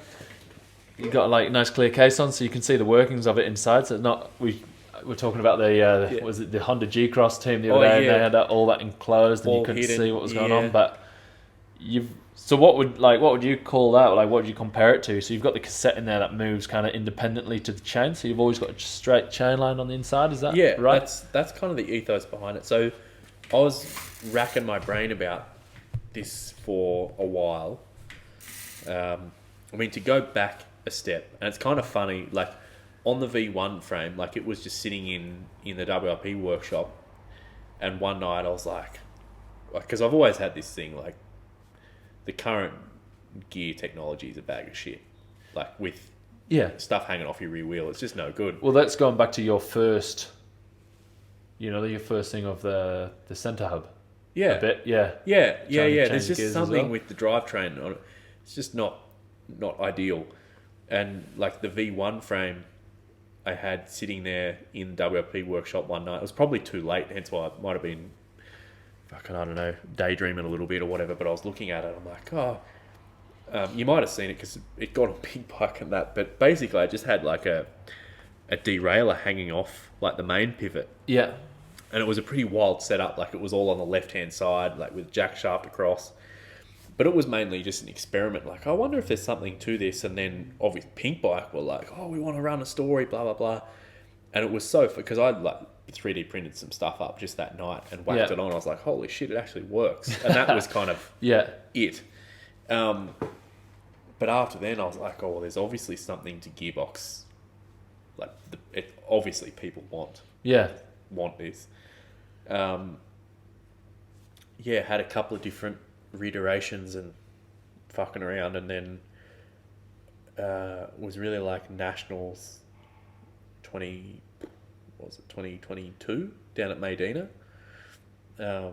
You've got like a nice clear case on, so you can see the workings of it inside. So it's not we're talking about the was it the Honda G-Cross team the other day, and they had all that enclosed, and you couldn't see what was going on. But so what would you call that? Like, what would you compare it to? So you've got the cassette in there that moves kind of independently to the chain. So you've always got a straight chain line on the inside. Is that right? That's kind of the ethos behind it. So I was racking my brain about this for a while. I mean, to go back a step, and it's kind of funny, like on the V1 frame, like it was just sitting in the WRP workshop, and one night I was like, because I've always had this thing, like the current gear technology is a bag of shit, like with stuff hanging off your rear wheel, it's just no good. Well, that's going back to your first, your first thing of the center hub. Yeah. A bit, yeah. There's just something with the drivetrain on it. It's just not ideal. And like the V1 frame I had sitting there in the WRP workshop one night, it was probably too late, hence why I might have been fucking, I don't know, daydreaming a little bit or whatever, but I was looking at it, I'm like, you might have seen it because it got a big bike and that, but basically I just had like a derailleur hanging off like the main pivot. Yeah. And it was a pretty wild setup, like it was all on the left-hand side, like with jack shaft across. But it was mainly just an experiment. Like, I wonder if there's something to this. And then, obviously, Pink Bike were like, oh, we want to run a story, blah, blah, blah. And it was so... Because I, like, 3D printed some stuff up just that night and whacked it on. I was like, holy shit, it actually works. And that was kind of it. But after then, I was like, oh, well, there's obviously something to gearbox. Like, obviously people want this. Had a couple of different reiterations and fucking around, and then was really like Nationals 2022 down at Medina. I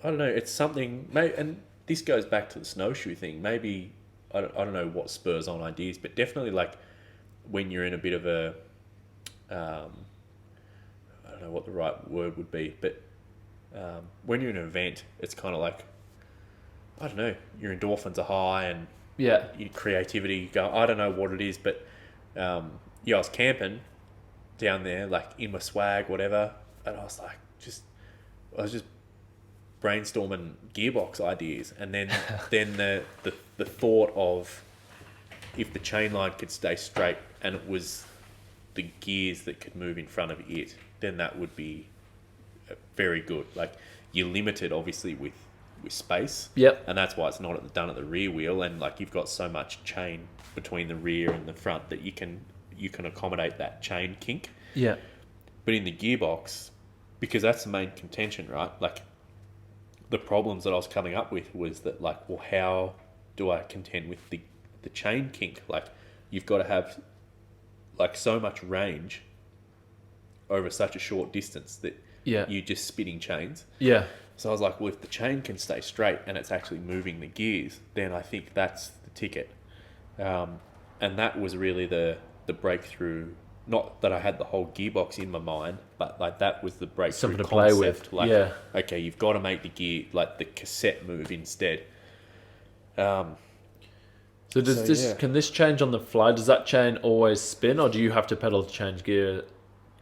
don't know, it's something, and this goes back to the snowshoe thing. Maybe I don't know what spurs on ideas, but definitely like when you're in a bit of a I don't know what the right word would be, but when you're in an event, it's kind of like, I don't know, your endorphins are high and your creativity go, I don't know what it is, but I was camping down there, like in my swag, whatever, and I was just brainstorming gearbox ideas, and then the thought of if the chain line could stay straight and it was the gears that could move in front of it, then that would be very good. Like, you're limited obviously with space, and that's why it's not done at the rear wheel, and like you've got so much chain between the rear and the front that you can accommodate that chain kink. But in the gearbox, because that's the main contention, right? Like, the problems that I was coming up with was that, like, well, how do I contend with the chain kink? Like, you've got to have like so much range over such a short distance that you're just spitting chains. So I was like, well, if the chain can stay straight and it's actually moving the gears, then I think that's the ticket. And that was really the breakthrough. Not that I had the whole gearbox in my mind, but like that was the breakthrough. Something to concept. play with. Like, okay, you've got to make the gear, like the cassette move instead. So can this change on the fly? Does that chain always spin, or do you have to pedal to change gear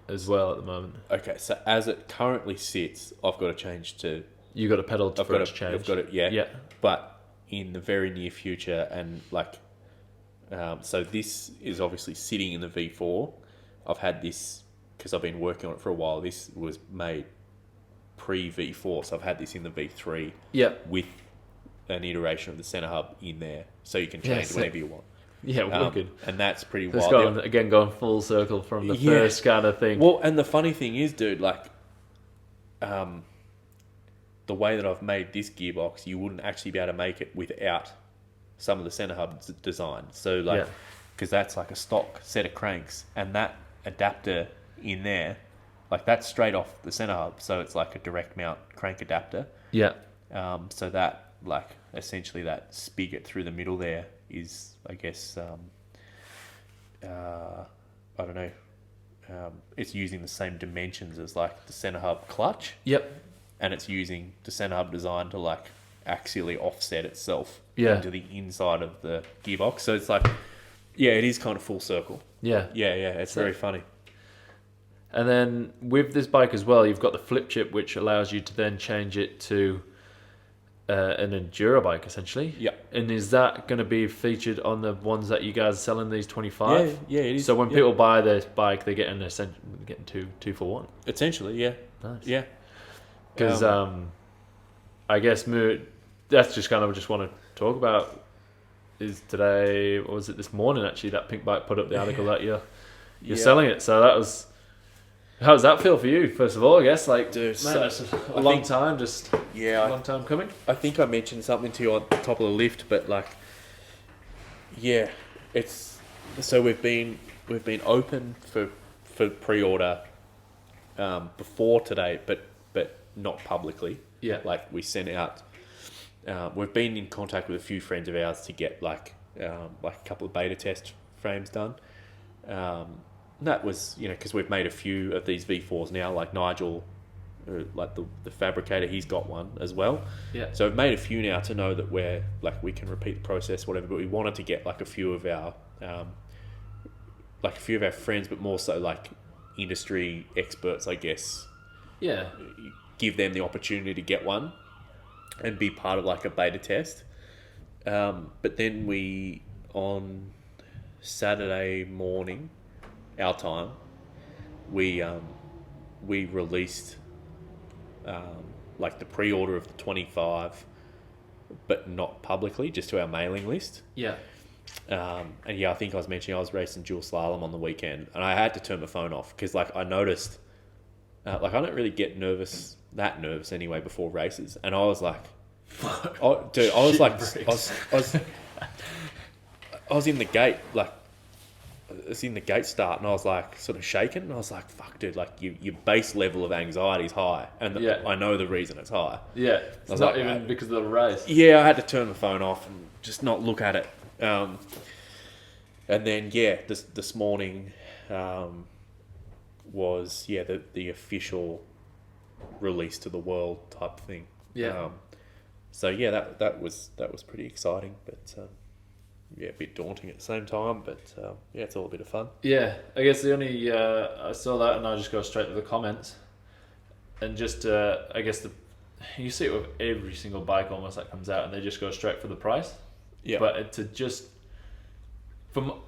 as well at the moment? Okay, so as it currently sits, I've got to change to... You got to pedal to change. I've got it, But in the very near future, and like... so this is obviously sitting in the V4. I've had this because I've been working on it for a while. This was made pre V4, so I've had this in the V3 with an iteration of the center hub in there, so you can change whenever you want. Yeah, wicked. And that's pretty Just wild. going full circle from the first kind of thing. Well, and the funny thing is, dude, like, the way that I've made this gearbox, you wouldn't actually be able to make it without some of the center hub design. So, like, because that's like a stock set of cranks, and that adapter in there, like, that's straight off the center hub. So it's like a direct mount crank adapter. Yeah. So that, like, essentially that spigot through the middle there is, I guess, I don't know. It's using the same dimensions as like the center hub clutch. Yep. And it's using the center hub design to like axially offset itself Yeah. into the inside of the gearbox. So it's like, yeah, it is kind of full circle. Yeah. Yeah. It's very funny. And then with this bike as well, you've got the flip chip, which allows you to then change it to an enduro bike, essentially. Yeah. And is that going to be featured on the ones that you guys are selling, these 25? Yeah, it is. So when people buy this bike, they're getting two for one. Essentially, yeah. Nice. Yeah. Because I guess that's just kind of just want to talk about is today, or was it this morning actually, that Pink Bike put up the article that you're selling it. So that was, how does that feel for you, first of all, I guess? Like, dude, man, that's a long time coming. I think I mentioned something to you on the top of the lift, but like, yeah, it's, so we've been open for pre-order before today, but not publicly. Yeah. Like, we sent out, we've been in contact with a few friends of ours to get like a couple of beta test frames done. That was, because we've made a few of these V4s now, like Nigel, like the fabricator, he's got one as well. Yeah. So we've made a few now to know that we can repeat the process, whatever, but we wanted to get like a few of our friends, but more so like industry experts, I guess. Yeah. Give them the opportunity to get one and be part of like a beta test. But then on Saturday morning, our time, we released like the pre-order of the 25, but not publicly, just to our mailing list. Yeah. And yeah, I think I was mentioning I was racing dual slalom on the weekend, and I had to turn my phone off because like I noticed, like I don't really get that nervous anyway before races, and I was like, oh, dude, I was like, I was in the gate, like. It's in the gate start, and I was like sort of shaking, and I was like, fuck, dude, like your base level of anxiety is high, and I know the reason it's high. Yeah, it's not like, even because of the race. Yeah, I had to turn the phone off and just not look at it. And then this morning was the official release to the world type thing. Yeah. So yeah, that was pretty exciting, but. Yeah, a bit daunting at the same time, but it's all a bit of fun. Yeah, I guess the only I saw that and I just go straight to the comments, and just I guess you see it with every single bike almost that comes out, and they just go straight for the price. Yeah. But I'm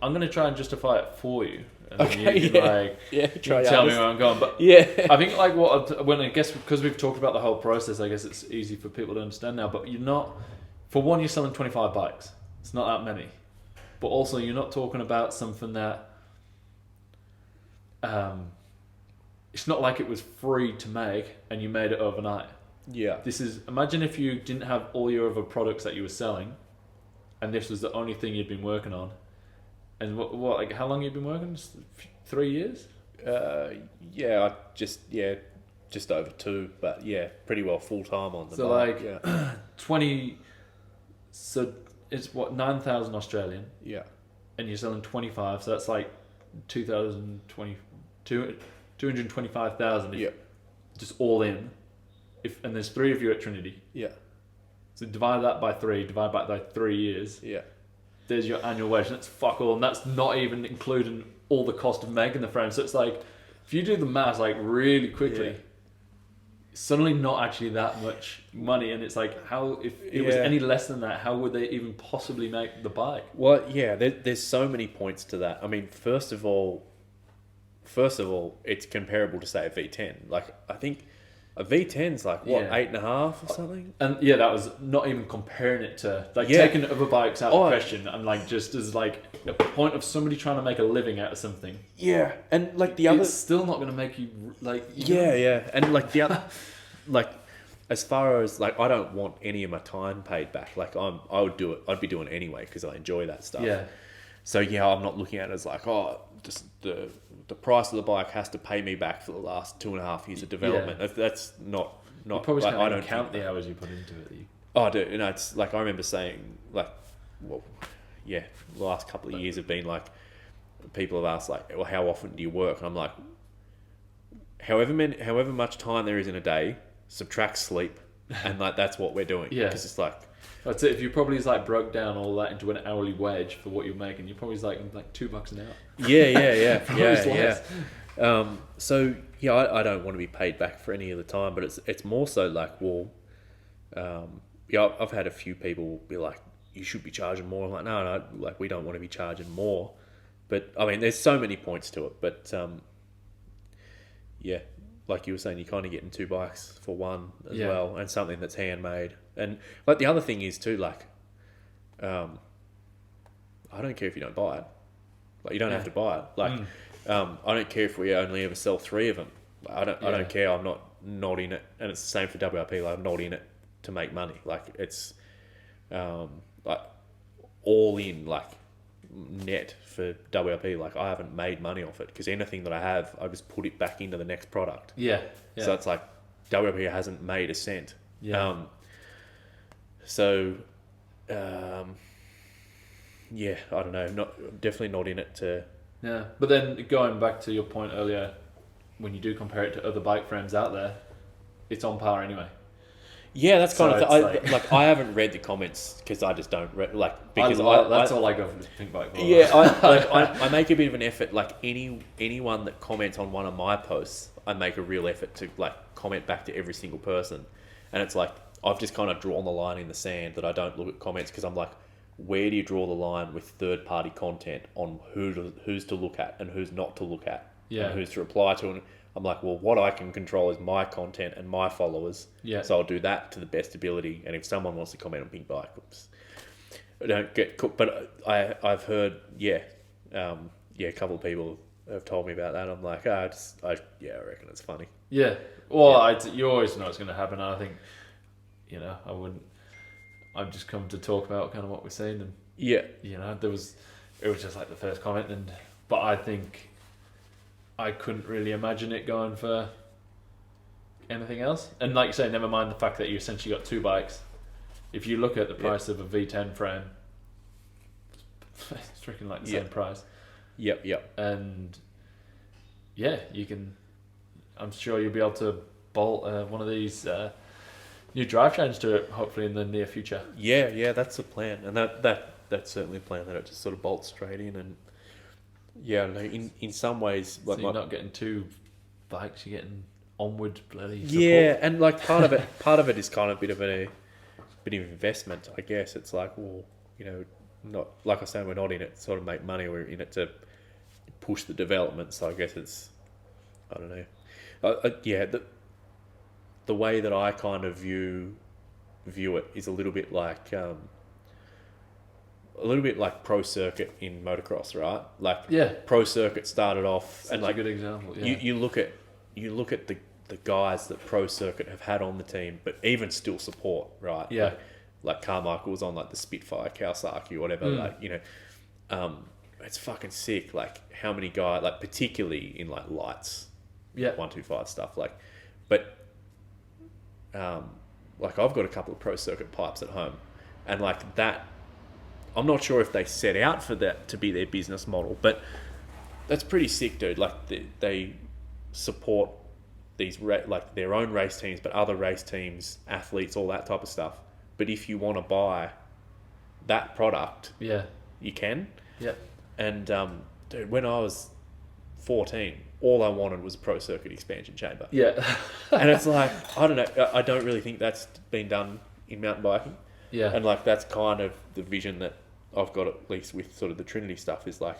going to try and justify it for you. And okay. You can, try tell me where I'm going. But yeah, I think like I guess because we've talked about the whole process, I guess it's easy for people to understand now. But you're not, for one, you're selling 25 bikes. It's not that many. But also, you're not talking about something that... it's not like it was free to make and you made it overnight. Yeah. Imagine if you didn't have all your other products that you were selling and this was the only thing you'd been working on. And what like how long you've been working? Just 3 years? Just over 2, but yeah, pretty well full time on the so bike. Like 20... So... It's 9,000 Australian. Yeah. And you're selling 25, so that's like 225,000. Yeah. Just all in. And there's 3 of you at Trinity. Yeah. So divide that by 3, divide that by 3 years. Yeah. There's your annual wage, and that's fuck all, and that's not even including all the cost of making the frame. So it's like, if you do the math like really quickly, suddenly not actually that much money, and it's like, how, if it was any less than that, how would they even possibly make the bike? Well, yeah, there's so many points to that. I mean, first of all, first of all, it's comparable to say a V10. Like I think a V10's like what 8.5 or something. And yeah, that was not even comparing it to like taking other bikes out of the question and like just as like a point of somebody trying to make a living out of something. Yeah, and like the other, it's still not going to make you like. And like the other, like as far as like I don't want any of my time paid back. Like I would do it. I'd be doing it anyway because I enjoy that stuff. Yeah. So I'm not looking at it as like just the price of the bike has to pay me back for the last 2.5 years of development. That's not. You probably like, I don't count the hours you put into it. Oh, dude, it's like I remember saying like, the last couple of years have been like, people have asked like, well, how often do you work? And I'm like, however much time there is in a day, subtract sleep, and like that's what we're doing. Yeah, because it's like. That's it. If you probably like broke down all that into an hourly wage for what you're making, you're probably like $2 an hour. Yeah. So I don't want to be paid back for any of the time, but it's more so like, I've had a few people be like, you should be charging more. I'm like, no, like we don't want to be charging more. But I mean, there's so many points to it. But like you were saying, you're kind of getting 2 bikes for one as well, and something that's handmade. And like the other thing is too, like, I don't care if you don't buy it. Like you don't have to buy it. Like, I don't care if we only ever sell 3 of them. Like, I don't care. I'm not in it, and it's the same for WRP. Like I'm not in it to make money. Like it's like all in like net for WRP. Like I haven't made money off it because anything that I have, I just put it back into the next product. Yeah. So it's like WRP hasn't made a cent. Yeah. I don't know. Definitely not in it to. Yeah, but then going back to your point earlier, when you do compare it to other bike frames out there, it's on par anyway. Yeah, that's kind of. I haven't read the comments because I just don't because that's all I go for the pink bike. Yeah, I make a bit of an effort. Like anyone that comments on one of my posts, I make a real effort to like comment back to every single person, and it's like I've just kind of drawn the line in the sand that I don't look at comments because I'm like, where do you draw the line with third-party content on who's to look at and who's not to look at, and who's to reply to? And I'm like, well, what I can control is my content and my followers. Yeah. So I'll do that to the best ability. And if someone wants to comment on Pink Bike, I don't get cooked. But I've heard, a couple of people have told me about that. I'm like, I reckon it's funny. Yeah. Well, you always know it's going to happen. And I think, I wouldn't. I've just come to talk about kind of what we're saying, and it was just like the first comment, but I think I couldn't really imagine it going for anything else. And like you say, never mind the fact that you essentially got 2 bikes. If you look at the price of a V10 frame, it's freaking like the same price. Yep. And you can. I'm sure you'll be able to bolt one of these. New drivetrains to it, hopefully in the near future. Yeah, that's the plan, and that's certainly a plan that it just sort of bolts straight in, and in some ways, like, so you're not getting 2 bikes, you're getting onward bloody support. Yeah, and like part of it is kind of a bit of investment, I guess. It's like, well, not like I said, we're not in it to sort of make money. We're in it to push the development. So I guess it's, I don't know, the way that I kind of view it is a little bit like Pro Circuit in motocross, right? Like Pro Circuit started off, such a good example. Yeah. You look at the guys that Pro Circuit have had on the team, but even still support, right? Yeah. Like Carmichael was on like the Spitfire Kawasaki or whatever. It's fucking sick. Like how many guys, like particularly in like lights, 125 stuff, like I've got a couple of Pro Circuit pipes at home, and like that, I'm not sure if they set out for that to be their business model, but that's pretty sick, dude. Like they support these like their own race teams, but other race teams, athletes, all that type of stuff. But if you want to buy that product, you can. Yeah. And dude, when I was 14, all I wanted was a Pro Circuit expansion chamber. Yeah. And it's like, I don't know, I don't really think that's been done in mountain biking. Yeah. And like that's kind of the vision that I've got, at least with sort of the Trinity stuff, is like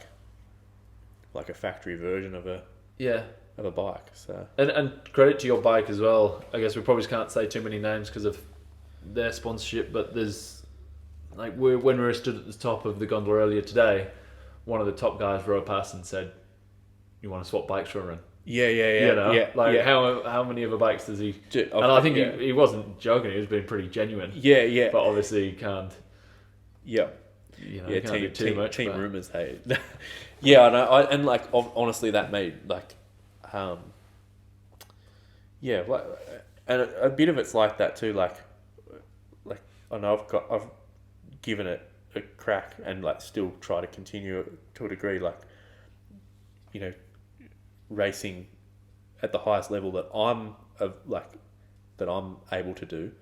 a factory version of a Yeah. of a bike. So And credit to your bike as well. I guess we probably can't say too many names because of their sponsorship, but there's like when we were stood at the top of the gondola earlier today, one of the top guys rode past and said, "You want to swap bikes for a run?" yeah. You know, Yeah. how many other bikes does he? Dude, And I think he wasn't joking; he was being pretty genuine. Yeah. But obviously, you can't. Yeah. You know, you can't do too much. Team but... rumors, hey. Yeah, I know. And like honestly, that made like, yeah, like, and a bit of it's like that too. Like I know I've given it a crack and like still try to continue it to a degree. Like, you know, racing at the highest level that I'm able to do,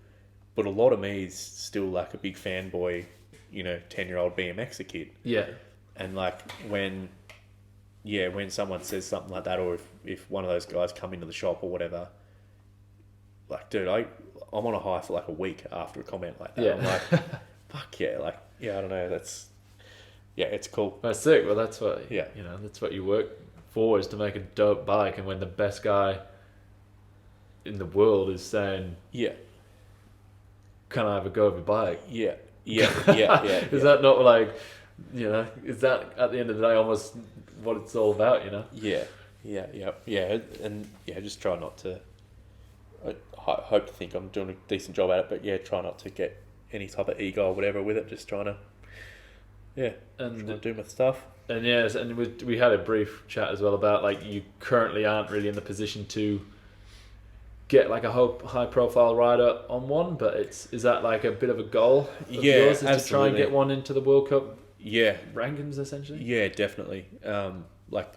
but a lot of me is still like a big fanboy, 10-year-old BMXer kid. Yeah. And like when someone says something like that, or if one of those guys come into the shop or whatever, like, dude, I'm on a high for like a week after a comment like that. Yeah. I'm like, fuck yeah, like, yeah, I don't know, it's cool. That's sick. Well, that's what that's what you work for, is to make a dope bike. And when the best guy in the world is saying, yeah, can I have a go of your bike? Yeah. Is that not like, is that at the end of the day almost what it's all about, Yeah, and just try not to. I hope to think I'm doing a decent job at it, but try not to get any type of ego or whatever with it. Just trying to, trying to do my stuff. And yes, and we had a brief chat as well about like you currently aren't really in the position to get like a high profile rider on one, but is that like a bit of a goal of yours, is to try and get one into the World Cup rankings essentially? Yeah, definitely. Like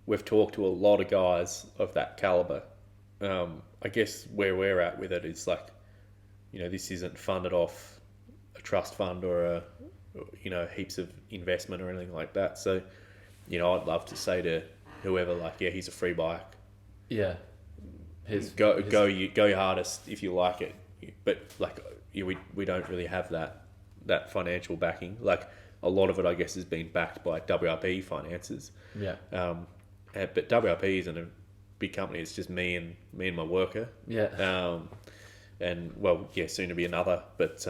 we've talked to a lot of guys of that caliber. I guess where we're at with it is like, this isn't funded off a trust fund or heaps of investment or anything like that. So, I'd love to say to whoever, like, here's a free bike. Yeah. Go your hardest if you like it. But like, we don't really have that financial backing. Like a lot of it, I guess, has been backed by WRP finances. Yeah. But WRP isn't a big company. It's just me and my worker. Yeah. And soon to be another. But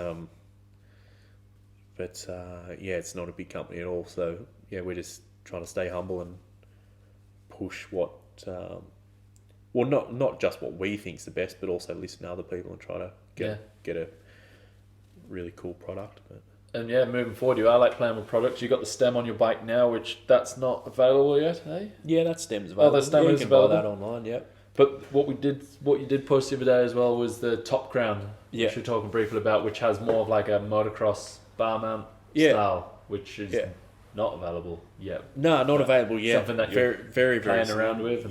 it's not a big company at all. So we're just trying to stay humble and push what. Not just what we think's the best, but also listen to other people and try to get a really cool product. But. And moving forward, you are like playing with products. You got the stem on your bike now, which that's not available yet, eh? Yeah, that stem's available. Oh, the stem is available. You can buy that online, yeah. But what you did post the other day as well was the top crown, which we're talking briefly about, which has more of like a motocross bar mount style, which is not available yet. No, not available yet. Something that you're very playing around with.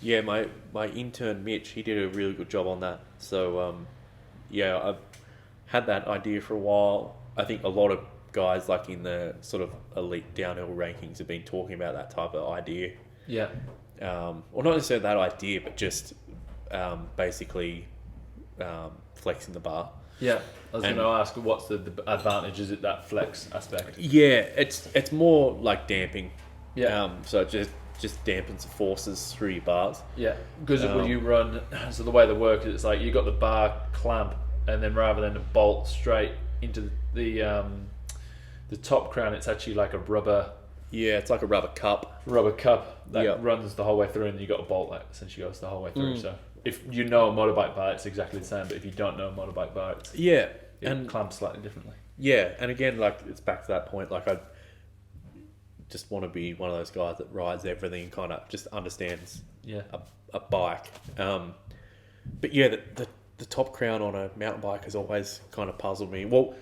Yeah, my intern Mitch, he did a really good job on that. So I've had that idea for a while. I think a lot of guys like in the sort of elite downhill rankings have been talking about that type of idea. Yeah. Well, not necessarily that idea, but just basically flexing the bar. Yeah, I was going to ask, what's the advantage? Is it that flex aspect? Yeah, it's more like damping. Yeah. So it just dampens the forces through your bars. Yeah, because when you run, so the way they work is it's like you got the bar clamp, and then rather than a bolt straight into the top crown, it's actually like a rubber. Yeah, it's like a rubber cup. That runs the whole way through, and you got a bolt that essentially goes the whole way through. So if you know a motorbike bar, it's exactly the same. But if you don't know a motorbike bar, it clamps slightly differently. Yeah, and again, like it's back to that point. Like I just want to be one of those guys that rides everything and kind of just understands a bike. But the top crown on a mountain bike has always kind of puzzled me. Well,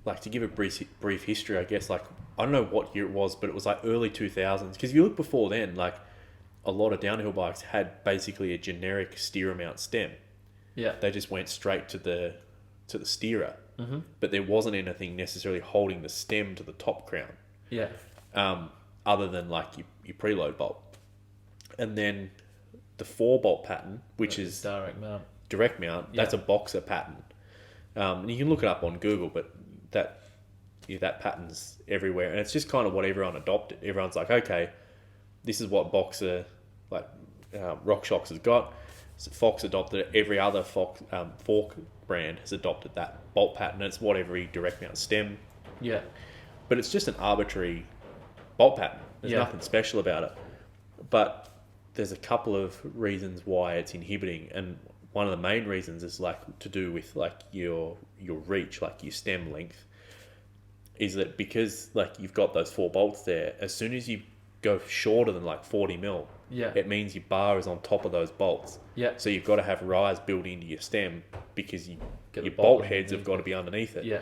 like to give a brief history, I guess, like I don't know what year it was, but it was like early 2000s. Because if you look before then, like a lot of downhill bikes had basically a generic steerer mount stem. Yeah, they just went straight to the steerer, but there wasn't anything necessarily holding the stem to the top crown. Yeah. Other than like your preload bolt, and then the 4-bolt pattern, which is direct mount. That's a boxer pattern, and you can look it up on Google. But that pattern's everywhere, and it's just kind of what everyone adopted. Everyone's like, okay, this is what Boxer, like RockShox has got. So Fox adopted it. Every other fork brand has adopted that bolt pattern. It's what every direct mount stem. Yeah. But it's just an arbitrary bolt pattern. There's nothing special about it. But there's a couple of reasons why it's inhibiting, and one of the main reasons is like to do with like your reach, like your stem length. Is that because like you've got those 4 bolts there, as soon as you go shorter than like 40 mil, it means your bar is on top of those bolts. Yeah. So you've got to have rise built into your stem because your bolt heads have got to be underneath it. Yeah.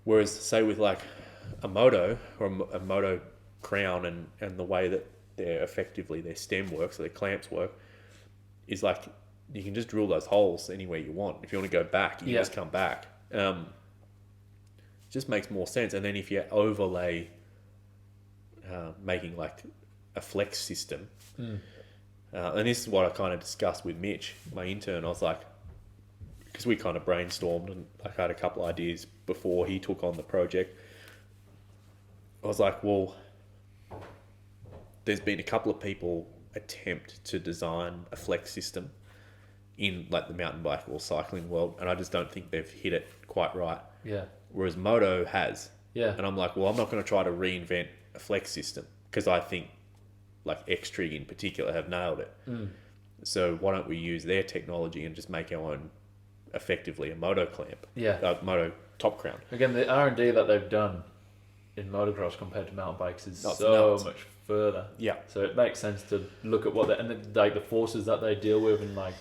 Whereas say with like a moto or a moto crown and the way that their stem works, so their clamps work, is like you can just drill those holes anywhere you want. If you want to go back, you just come back. Just makes more sense. And then if you overlay making like a flex system, and this is what I kind of discussed with Mitch, my intern. I was like, because we kind of brainstormed and I had a couple of ideas before he took on the project. I was like, well, there's been a couple of people attempt to design a flex system in like the mountain bike or cycling world, and I just don't think they've hit it quite right. Yeah. Whereas Moto has. Yeah. And I'm like, well, I'm not going to try to reinvent a flex system because I think like X-Trig in particular have nailed it. So why don't we use their technology and just make our own, effectively, a moto clamp? Yeah. Moto top crown. Again, the R&D that they've done in motocross compared to mountain bikes is That's so nuts. much further. Yeah. So it makes sense to look at what they, and the forces that they deal with and like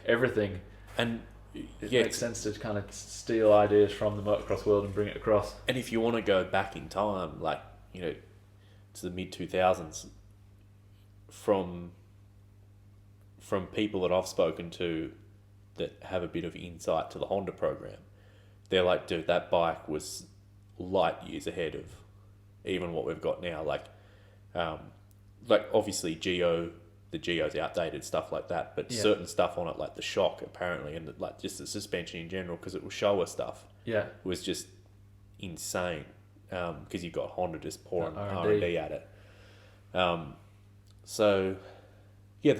everything. And it makes sense to kind of steal ideas from the motocross world and bring it across. And if you want to go back in time, like, you know, to the mid 2000s, from people that I've spoken to that have a bit of insight to the Honda program, they're like, dude, that bike was light years ahead of even what we've got now. Like obviously the Geo's outdated, stuff like that, but certain stuff on it, like the shock apparently, and like just the suspension in general, because it was Showa stuff, was just insane. Because you've got Honda just pouring R&D at it. So yeah,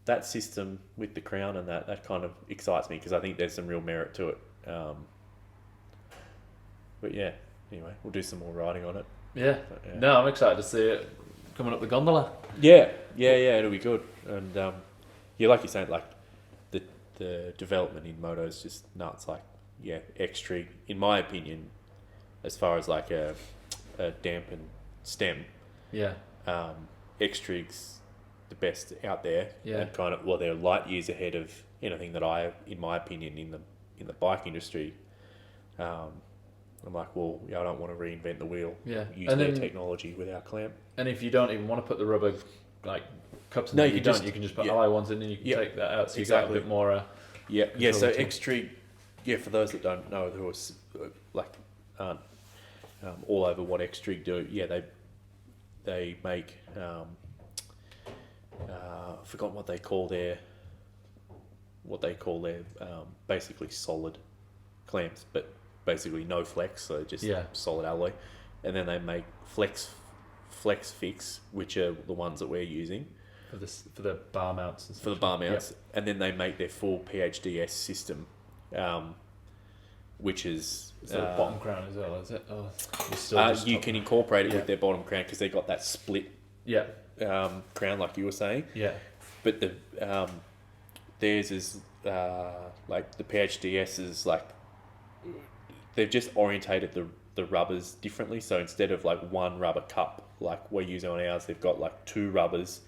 that system with the crown and that kind of excites me because I think there's some real merit to it. But yeah, anyway, we'll do some more riding on it. Yeah. No, I'm excited to see it coming up the gondola. Yeah, it'll be good. And like you're saying, like the development in moto is just nuts. Like, X-Trig, in my opinion, as far as like a dampened stem, X-Trig's the best out there. And kind of, well, they're light years ahead of anything that in my opinion, in the bike industry. I'm like, well, I don't want to reinvent the wheel. Use their technology with our clamp. And if you don't even want to put the rubber like cups in, you can just put alloy ones in, and you can take that out. So you got a bit more. So X-Trig, for those that don't know, who are like aren't all over what X-Trig do. They make I've forgotten what they call their basically solid clamps, but basically no flex, so just solid alloy. And then they make flex fix, which are the ones that we're using for the bar mounts. For the bar mounts, and then they make their full PHDS system, which is the bottom crown as well, is it? You can incorporate it with their bottom crown because they got that split crown, like you were saying. But the theirs is like the PHDS is like they've just orientated the rubbers differently. So instead of like one rubber cup like we're using on ours, they've got like 2 rubbers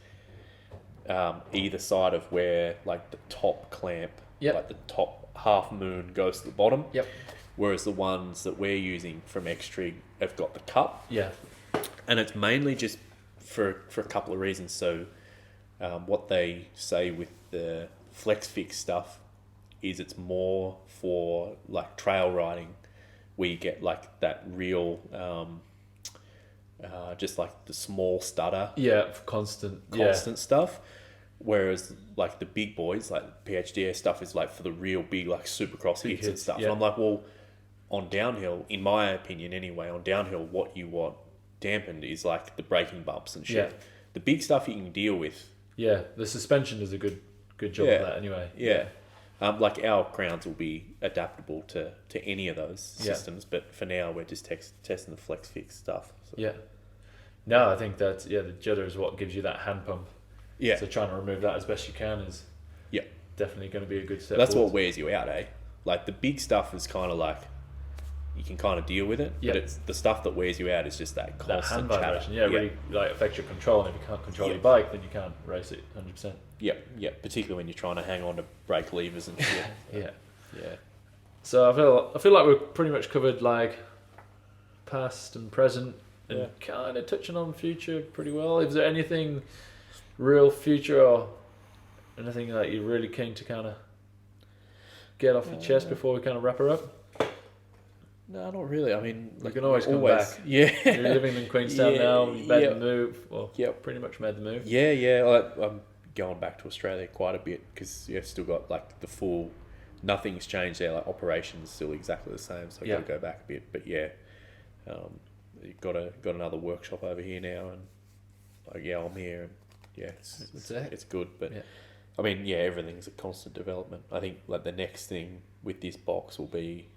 either side of where like the top clamp, like the top half moon goes to the bottom. Whereas the ones that we're using from X-Trig have got the cup. And it's mainly just for a couple of reasons. So what they say with the Flex Fix stuff is it's more for like trail riding, where you get like that real just like the small stutter, constant stuff. Whereas like the big boys, like PHDS stuff, is like for the real big like supercross hits and stuff. And I'm like, well, on downhill, in my opinion anyway, on downhill, what you want dampened is like the braking bumps and shit. Yeah. The big stuff you can deal with. Yeah, the suspension does a good job of that anyway. Yeah. Like our crowns will be adaptable to any of those systems, but for now we're just testing the flex fix stuff. So. Yeah. No, I think that's the judder is what gives you that hand pump. Yeah. So trying to remove that as best you can is definitely going to be a good step. That's forward. what wears you out, eh? Like the big stuff is kind of like you can kind of deal with it, but it's the stuff that wears you out is just that constant hand chatter. vibration. Yeah, really like affects your control, and if you can't control your bike, then you can't race it 100%. Yeah, particularly when you're trying to hang on to brake levers and shit. Yeah. So I feel like we've pretty much covered like past and present, and kind of touching on future pretty well. Is there anything real future or anything that you're really keen to kind of get off your chest before we kind of wrap her up? No, not really. I mean, you can always come back. Yeah. You're living in Queenstown now. You've made the move. Well, pretty much made the move. Yeah. I'm going back to Australia quite a bit because you've still got like the full. Nothing's changed there. Like operations still exactly the same. So I got to go back a bit. But you've got another workshop over here now, and like I'm here. And, it's good. But I mean, everything's a constant development. I think like the next thing with this box will be.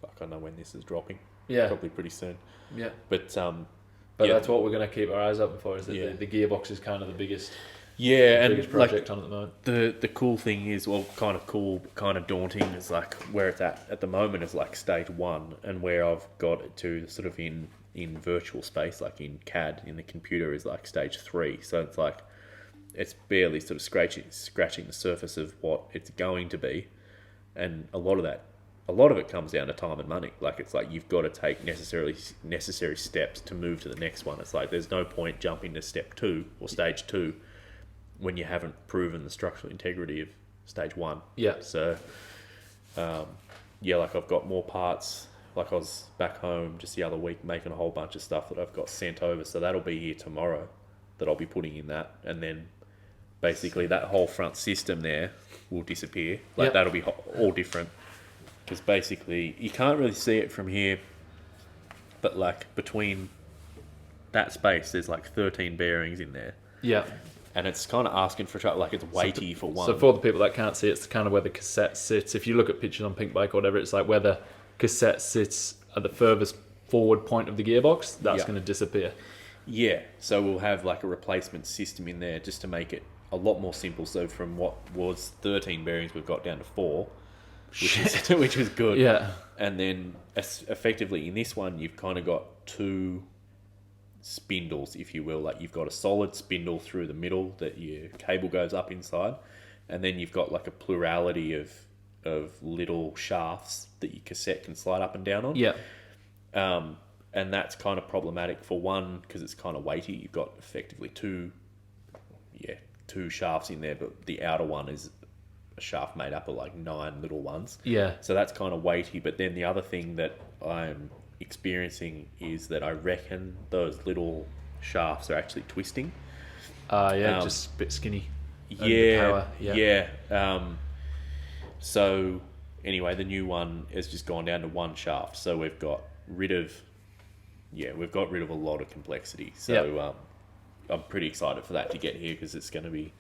I don't know when this is dropping. Yeah, probably pretty soon. Yeah, but that's what we're going to keep our eyes open for. Is that the gearbox is kind of the biggest. Biggest project on at the moment. The cool thing is, kind of cool, kind of daunting is like where it's at the moment is like stage 1, and where I've got it to sort of in virtual space, like in CAD in the computer, is like stage 3. So it's like it's barely sort of scratching the surface of what it's going to be, and a lot of it comes down to time and money. Like it's like you've got to take necessary steps to move to the next one. It's like there's no point jumping to step 2 or stage 2 when you haven't proven the structural integrity of stage 1. Yeah. So, like I've got more parts. Like I was back home just the other week making a whole bunch of stuff that I've got sent over. So that'll be here tomorrow that I'll be putting in that. And then basically that whole front system there will disappear. Like that'll be all different. Because basically you can't really see it from here. But like between that space, there's like 13 bearings in there. Yeah. And it's kind of asking for trouble, like it's weighty for one. So for the people that can't see, it's kind of where the cassette sits. If you look at pictures on Pink Bike or whatever, it's like where the cassette sits at the furthest forward point of the gearbox, that's going to disappear. Yeah, so we'll have like a replacement system in there just to make it a lot more simple. So from what was 13 bearings, we've got down to 4, which is good. Yeah. And then effectively in this one, you've kind of got 2... spindles, if you will. Like you've got a solid spindle through the middle that your cable goes up inside, and then you've got like a plurality of little shafts that your cassette can slide up and down on. Yeah. And that's kind of problematic for one because it's kind of weighty. You've got effectively two shafts in there, but the outer one is a shaft made up of like 9 little ones. Yeah. So that's kind of weighty. But then the other thing that I'm experiencing is that I reckon those little shafts are actually twisting. Just a bit skinny. Yeah. So anyway, the new one has just gone down to 1 shaft. So we've got rid of a lot of complexity. So I'm pretty excited for that to get here because it's going to be.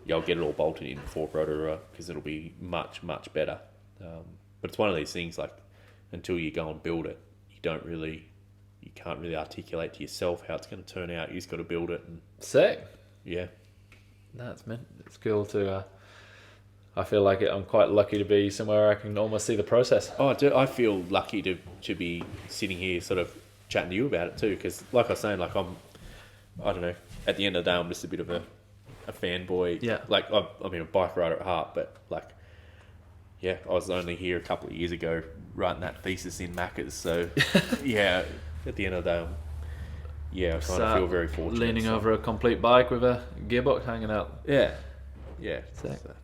I'll get it all bolted in before Rotorua because it'll be much, much better. But it's one of these things like until you go and build it, you can't really articulate to yourself how it's going to turn out. You just got to build it. And sick. Yeah. It's cool to. I feel like I'm quite lucky to be somewhere I can almost see the process. Oh, I feel lucky to be sitting here sort of chatting to you about it too because like I was saying, like I don't know, at the end of the day I'm just a bit of a fanboy. Yeah. Like I'm a bike rider at heart, but like I was only here a couple of years ago writing that thesis in Macca's, so at the end of the day I kind of feel very fortunate. Leaning over a complete bike with a gearbox hanging out. Yeah. Exactly.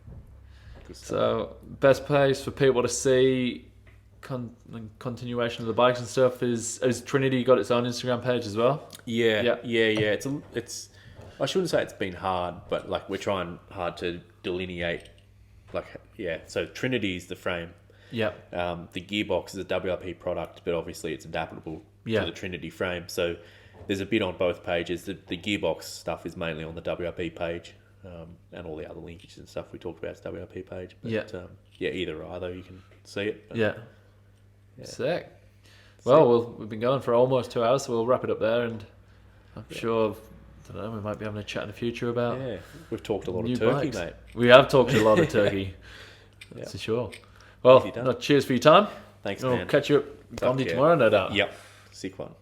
So best place for people to see continuation of the bikes and stuff is Trinity got its own Instagram page as well? Yeah. It's I shouldn't say it's been hard, but like we're trying hard to delineate so Trinity's the frame. Yep. The gearbox is a WRP product, but obviously it's adaptable to the Trinity frame. So there's a bit on both pages. The gearbox stuff is mainly on the WRP page, and all the other linkages and stuff we talked about is WRP page. But either or, though, you can see it. But, yeah. Sick. Well, we've been going for almost 2 hours, so we'll wrap it up there, and I'm sure, I don't know, we might be having a chat in the future about we've talked a lot new of turkey, bikes. mate. We have talked a lot of turkey. That's for sure. Well, cheers for your time. Thanks, we'll man. catch you at Bondi tomorrow, no doubt. Yep. Sick one.